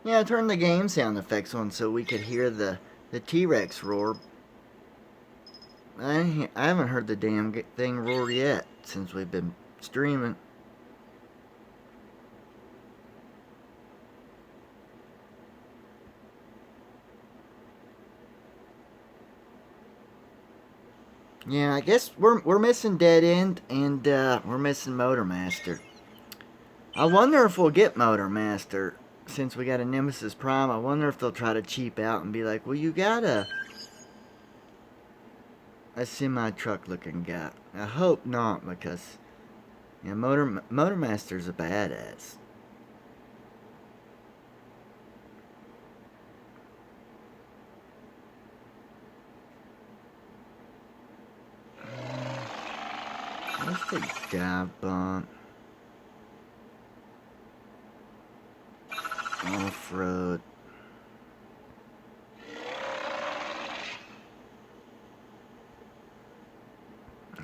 Yeah, I turned the game sound effects on so we could hear the T-Rex roar. I haven't heard the damn thing roar yet since we've been streaming. Yeah, I guess we're missing Dead End and we're missing Motormaster. I wonder if we'll get Motormaster since we got a Nemesis Prime. I wonder if they'll try to cheap out and be like, well, you got a semi-truck looking guy. I hope not, because yeah, Motormaster's a badass. Let's take Dive Bomb. Off-Road.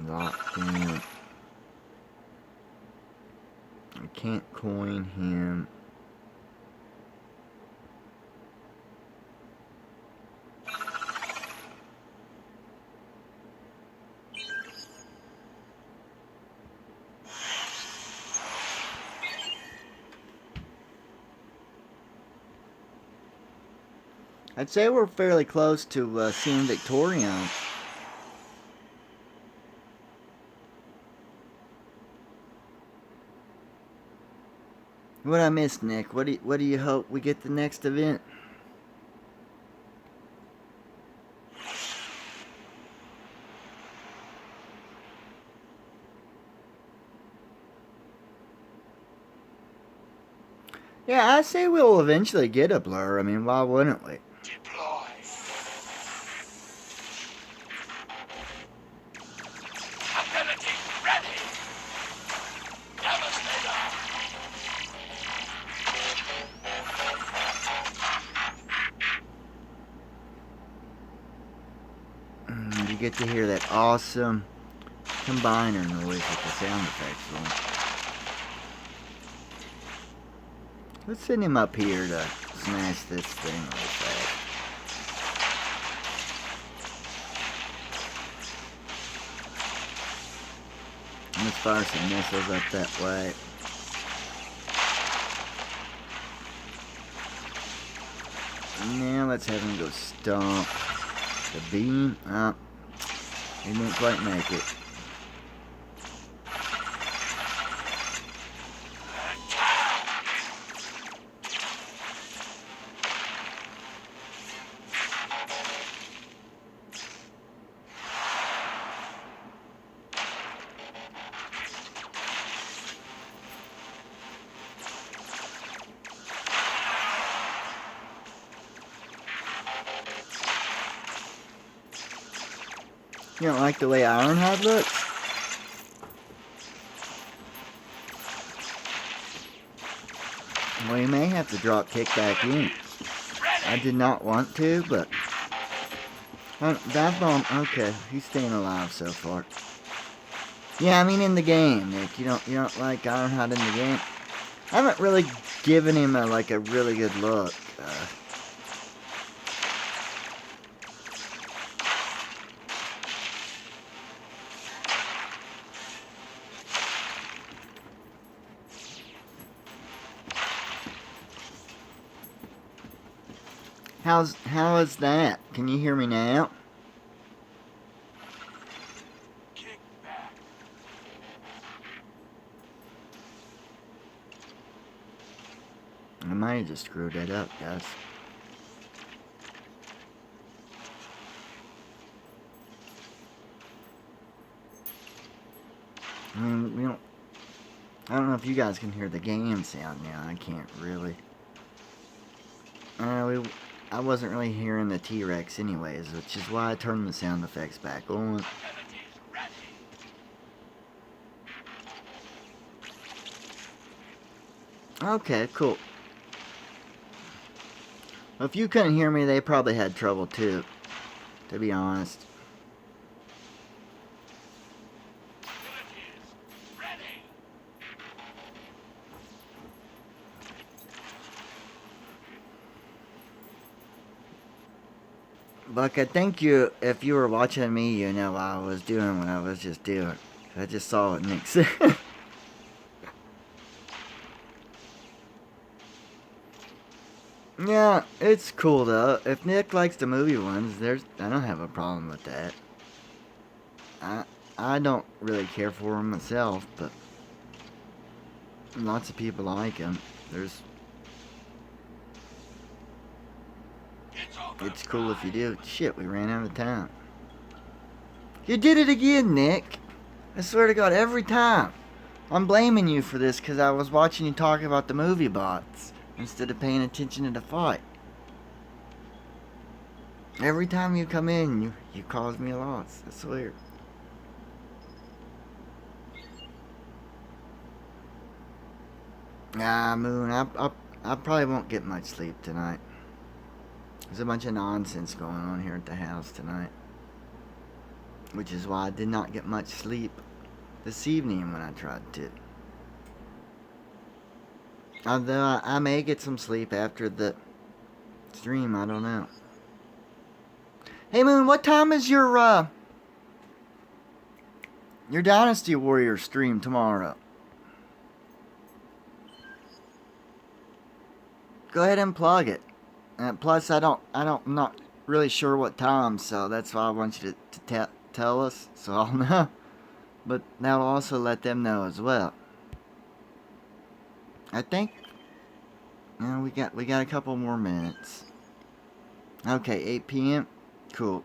Locked in. I can't coin him. I'd say we're fairly close to seeing Victorion. What I missed, Nick? What do you hope we get the next event? Yeah, I say we'll eventually get a Blur. I mean, why wouldn't we? Deploy. get to hear that awesome combiner noise with the sound effects on. Let's send him up here to smash this thing real fast. Let's fire some missiles up that way. Now let's have him go stomp the beam. He didn't quite make it. You don't like the way Ironhide looks? Well, you may have to drop kick back in. I did not want to, but... Dive bomb, okay, he's staying alive so far. Yeah, I mean in the game, Nick. You don't like Ironhide in the game? I haven't really given him a really good look. How is that? Can you hear me now? Kick back. I might have just screwed it up, guys. I mean, I don't know if you guys can hear the game sound now. I can't really. I wasn't really hearing the T-Rex anyways, which is why I turned the sound effects back on. Okay, cool. Well, if you couldn't hear me, they probably had trouble too, to be honest. Buck, I think if you were watching me, you know I was doing what I was just doing. I just saw what Nick said. Yeah, it's cool though. If Nick likes the movie ones, I don't have a problem with that. I don't really care for them myself, but lots of people like them. It's cool if you do. Shit, we ran out of time. You did it again, Nick. I swear to God, every time. I'm blaming you for this because I was watching you talk about the movie bots instead of paying attention to the fight. Every time you come in, you cause me a loss. I swear. Nah, Moon, I probably won't get much sleep tonight. There's a bunch of nonsense going on here at the house tonight. Which is why I did not get much sleep this evening when I tried to. Although I may get some sleep after the stream, I don't know. Hey Moon, what time is your Dynasty Warrior stream tomorrow? Go ahead and plug it. Plus, I'm not really sure what time, so that's why I want you to tell us, so I'll know. But that'll also let them know as well. I think, we got a couple more minutes. Okay, 8 p.m. Cool.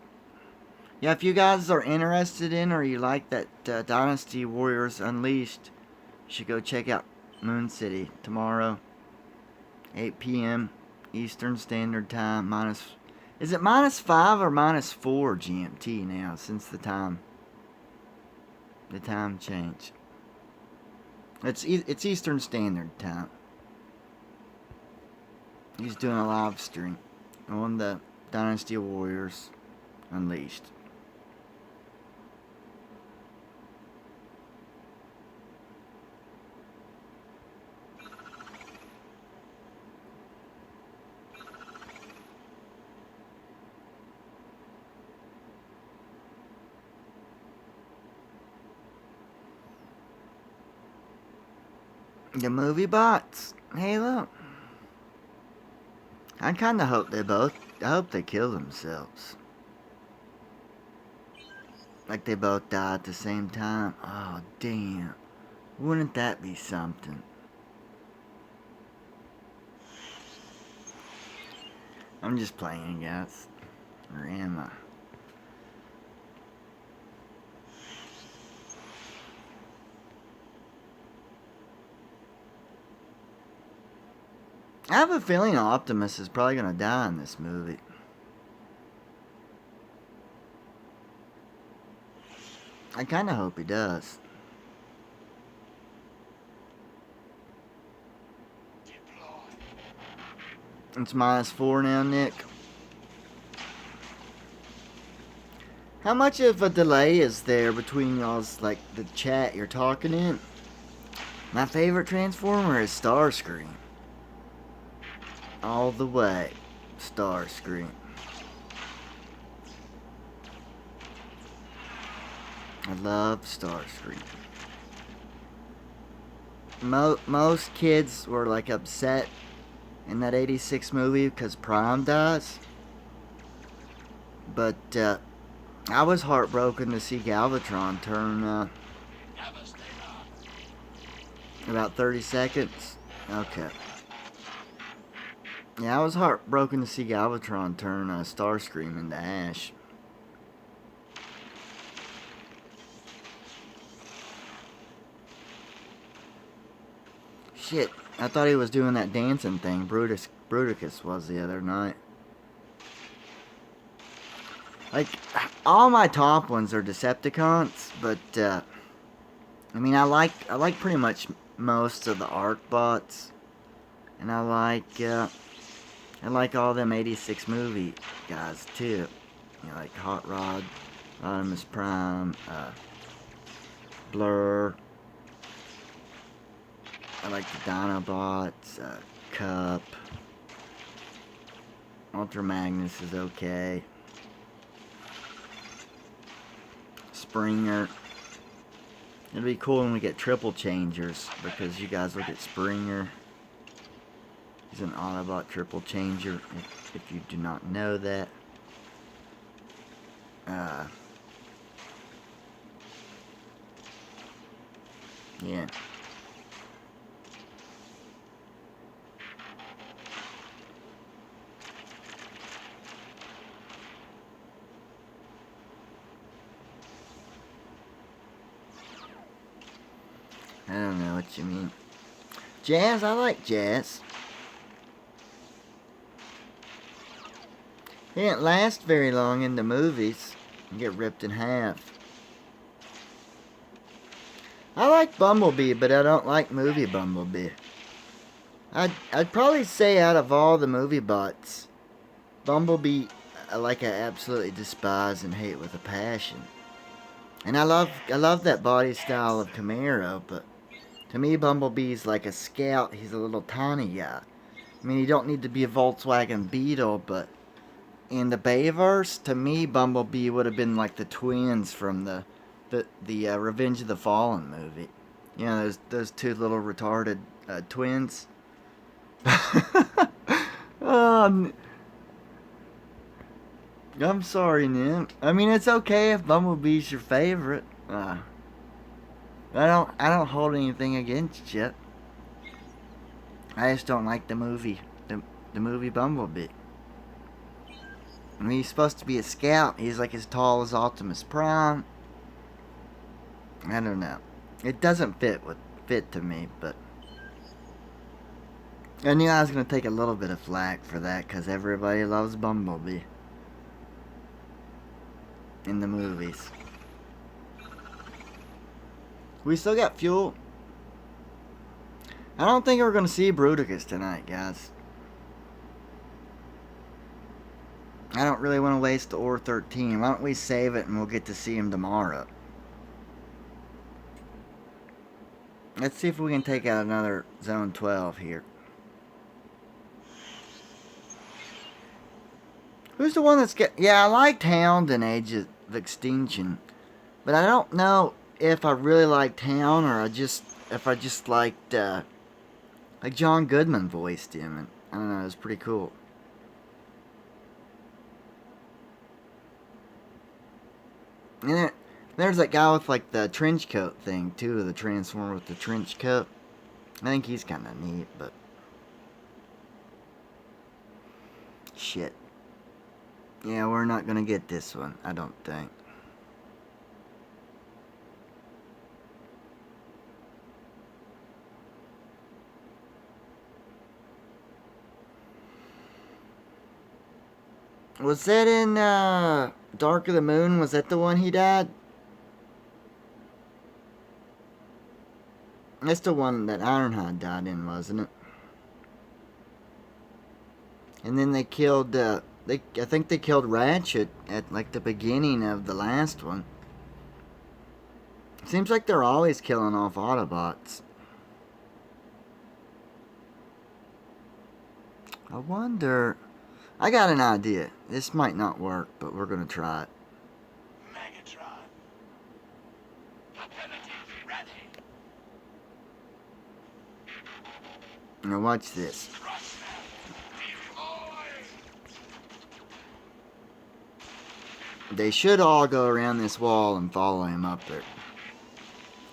Yeah, if you guys are interested in or you like that Dynasty Warriors Unleashed, you should go check out Moon City tomorrow, 8 p.m. Eastern Standard Time. Is it -5 or -4 GMT now since the time change? It's Eastern Standard Time. He's doing a live stream on the Dynasty Warriors Unleashed. The movie bots. Hey, look. I kind of hope I hope they kill themselves. Like they both die at the same time. Oh, damn. Wouldn't that be something? I'm just playing, guys. Or am I? I have a feeling Optimus is probably going to die in this movie. I kind of hope he does. It's -4 now, Nick. How much of a delay is there between y'all's, like, the chat you're talking in? My favorite Transformer is Starscream. All the way. Starscream. I love Starscream. Most kids were, like, upset in that 86 movie because Prime dies. But, I was heartbroken to see Galvatron turn, about 30 seconds. Okay. Yeah, I was heartbroken to see Galvatron turn Starscream into ash. Shit, I thought he was doing that dancing thing Bruticus was the other night. Like, all my top ones are Decepticons, but, I mean, I like pretty much most of the ARC bots. And I like all them 86 movie guys, too. You know, like Hot Rod, Optimus Prime, Blur. I like the Dinobots, Cup. Ultra Magnus is okay. Springer. It'll be cool when we get triple changers, because you guys look at Springer. He's an Autobot triple changer, if you do not know that. Yeah. I don't know what you mean. Jazz, I like Jazz. He didn't last very long in the movies. You get ripped in half. I like Bumblebee, but I don't like movie Bumblebee. I'd probably say out of all the movie bots, Bumblebee, I absolutely despise and hate with a passion. And I love that body style of Camaro, but to me Bumblebee's like a scout. He's a little tiny guy. I mean, he don't need to be a Volkswagen Beetle, but in the Bayverse, to me Bumblebee would have been like the twins from the Revenge of the Fallen movie. You know, those two little retarded twins. I'm sorry, Nim. I mean, it's okay if Bumblebee's your favorite. I don't hold anything against you. I just don't like the movie, the movie Bumblebee. I mean, he's supposed to be a scout. He's like as tall as Optimus Prime. I don't know. It doesn't fit to me, but I knew I was gonna take a little bit of flack for that because everybody loves Bumblebee in the movies. We still got fuel. I don't think we're gonna see Bruticus tonight, guys. I don't really want to waste the Ore 13. Why don't we save it and we'll get to see him tomorrow? Let's see if we can take out another Zone 12 here. Who's the one that's yeah, I liked Hound in Age of Extinction. But I don't know if I really liked Hound or if I just liked Like John Goodman voiced him, and I don't know, it was pretty cool. And there's that guy with like the trench coat thing too, the Transformer with the trench coat. I think he's kind of neat, but shit. Yeah, we're not gonna get this one, I don't think. Was that in Dark of the Moon? Was that the one he died? That's the one that Ironhide died in, wasn't it? And then they killed, I think they killed Ratchet at like the beginning of the last one. Seems like they're always killing off Autobots. I wonder. I got an idea. This might not work, but we're gonna try it. Megatron. Abilities ready. Now watch this. They should all go around this wall and follow him up there.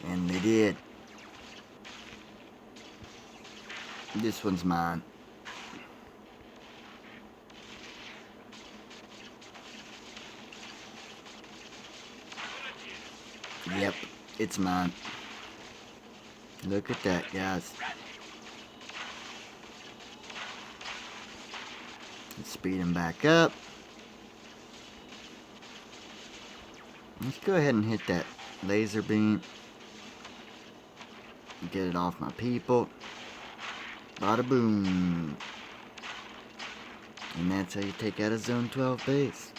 And they did. This one's mine. Yep, it's mine. Look at that, guys. Let's speed him back up. Let's go ahead and hit that laser beam. Get it off my people. Bada boom. And that's how you take out a Zone 12 base.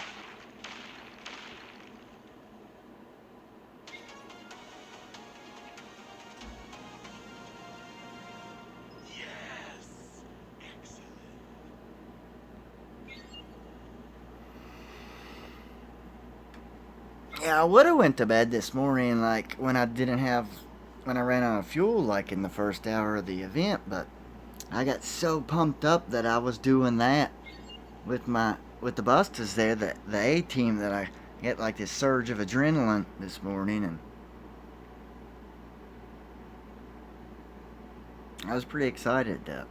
Yeah, I would have went to bed this morning, like, when I ran out of fuel, like, in the first hour of the event, but I got so pumped up that I was doing that with the Bustas there, the A-team, that I get, like, this surge of adrenaline this morning, and I was pretty excited, though.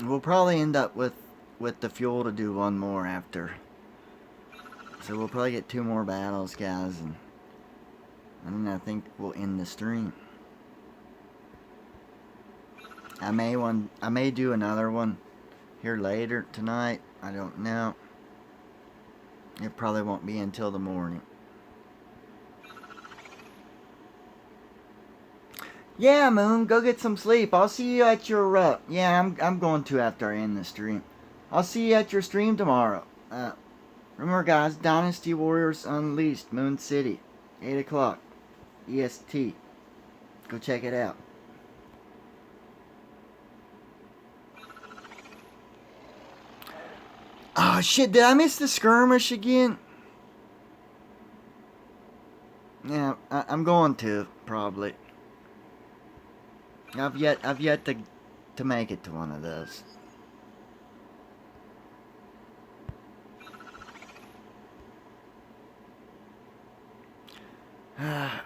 We'll probably end up with the fuel to do one more after. So we'll probably get 2 more battles, guys, and then I think we'll end the stream. I may do another one here later tonight. I don't know. It probably won't be until the morning. Yeah, Moon, go get some sleep. I'll see you at your, yeah, I'm going to after I end the stream. I'll see you at your stream tomorrow. Remember, guys, Dynasty Warriors Unleashed, Moon City, 8 o'clock, EST. Go check it out. Oh, shit, did I miss the skirmish again? Yeah, I'm going to, probably. I've yet to make it to one of those.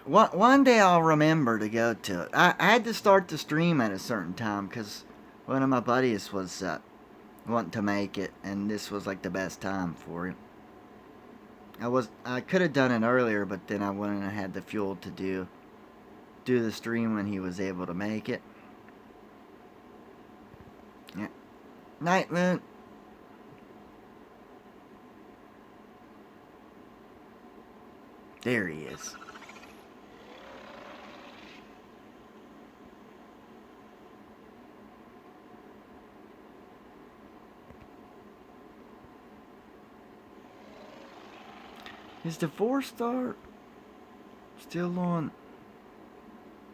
One day I'll remember to go to it. I had to start the stream at a certain time because one of my buddies was wanting to make it, and this was like the best time for him. I could have done it earlier, but then I wouldn't have had the fuel to do the stream when he was able to make it. Yeah. Night, Moon. There he is. Is the 4-star still on?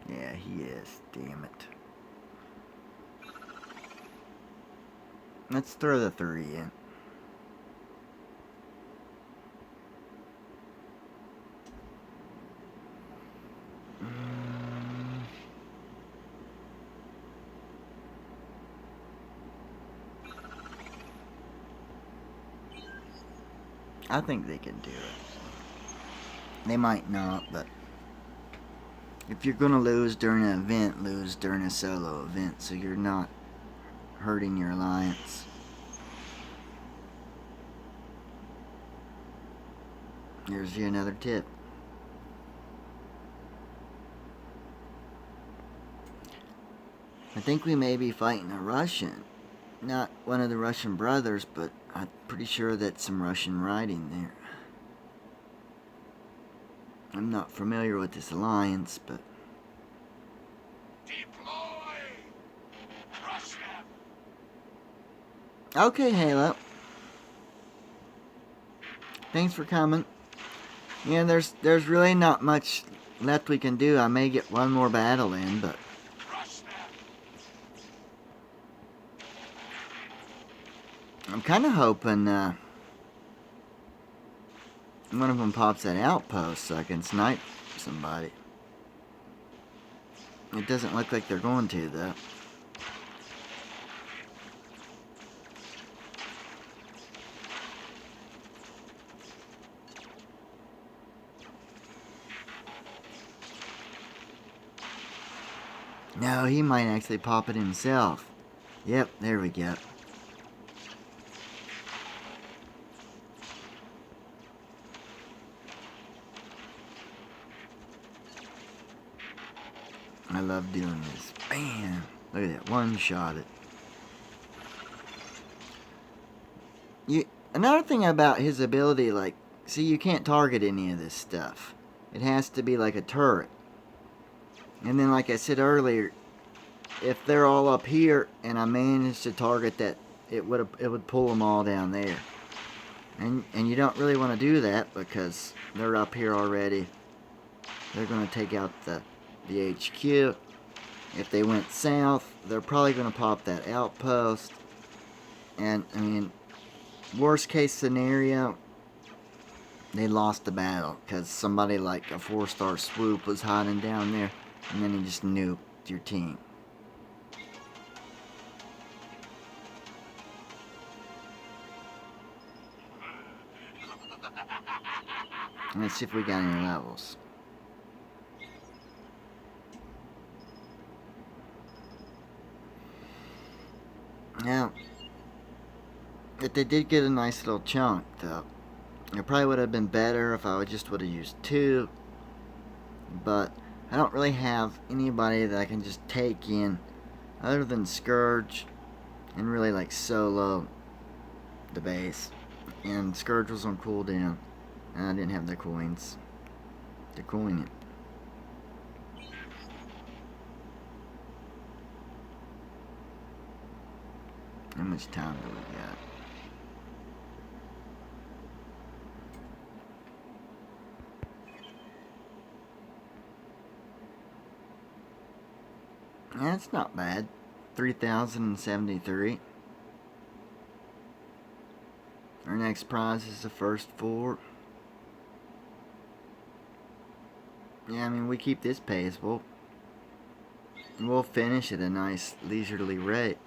Yeah, he is. Damn it. Let's throw the 3 in. I think they can do it. They might not, but if you're gonna lose during an event, lose during a solo event, so you're not hurting your alliance. Here's you another tip. I think we may be fighting a Russian. Not one of the Russian brothers, but I'm pretty sure that's some Russian writing there. I'm not familiar with this alliance, but... Deploy! Crush them! Okay, Halo. Thanks for coming. Yeah, there's really not much left we can do. I may get one more battle in, but... Crush them! I'm kind of hoping one of them pops that outpost so I can snipe somebody. It doesn't look like they're going to, though. No, he might actually pop it himself. Yep, there we go. I love doing this. Bam! Look at that, one shot it. Another thing about his ability, like, see, you can't target any of this stuff. It has to be like a turret. And then, like I said earlier, if they're all up here and I manage to target that, it would pull them all down there. And you don't really want to do that because they're up here already. They're going to take out the HQ. If they went south, they're probably going to pop that outpost. And, I mean, worst case scenario, they lost the battle because somebody like a 4-star swoop was hiding down there, and then he just nuked your team. Let's see if we got any levels. Now, if they did get a nice little chunk, though, it probably would have been better if I would have used 2. But I don't really have anybody that I can just take in other than Scourge and really like solo the base. And Scourge was on cooldown, and I didn't have the coins to coin it. How much time do we got? That's not bad. 3,073. Our next prize is the first 4. Yeah, I mean, we keep this pace, we'll finish at a nice leisurely rate.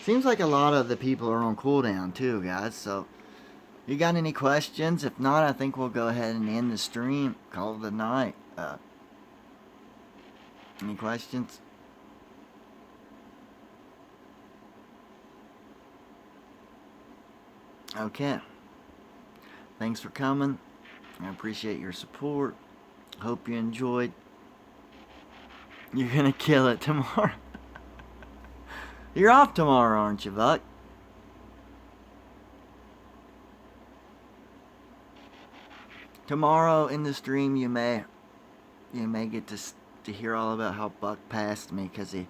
Seems like a lot of the people are on cooldown too, guys, so you got any questions? If not, I think we'll go ahead and end the stream, call it a night. Any questions? Okay. Thanks for coming. I appreciate your support. Hope you enjoyed. You're gonna kill it tomorrow. You're off tomorrow, aren't you, Buck? Tomorrow in the stream, you may get to hear all about how Buck passed me because he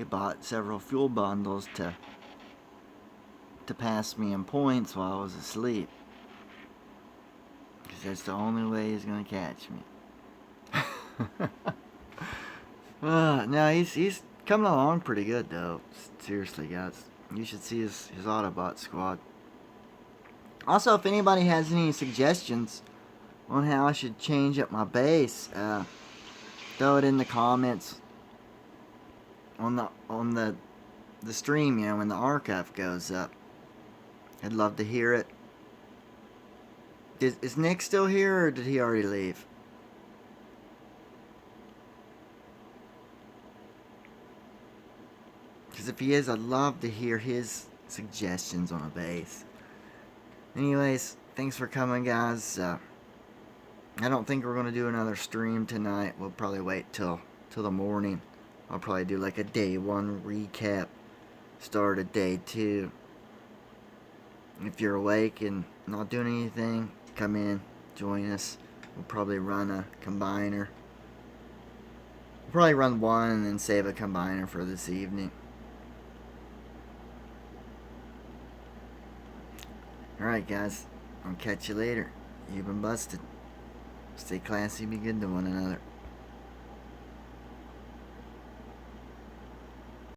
bought several fuel bundles to pass me in points while I was asleep. Because that's the only way he's gonna catch me. No, he's coming along pretty good though. Seriously, guys, you should see his Autobot squad. Also, if anybody has any suggestions on how I should change up my base, throw it in the comments on the stream, when the archive goes up. I'd love to hear it. Is Nick still here, or did he already leave? Because if he is, I'd love to hear his suggestions on a bass. Anyways, thanks for coming, guys. I don't think we're going to do another stream tonight. We'll probably wait till the morning. I'll probably do like a day 1 recap. Start at day 2. If you're awake and not doing anything, come in, join us. We'll probably run a combiner. We'll probably run one and then save a combiner for this evening. Alright, guys. I'll catch you later. You've been busted. Stay classy, be good to one another.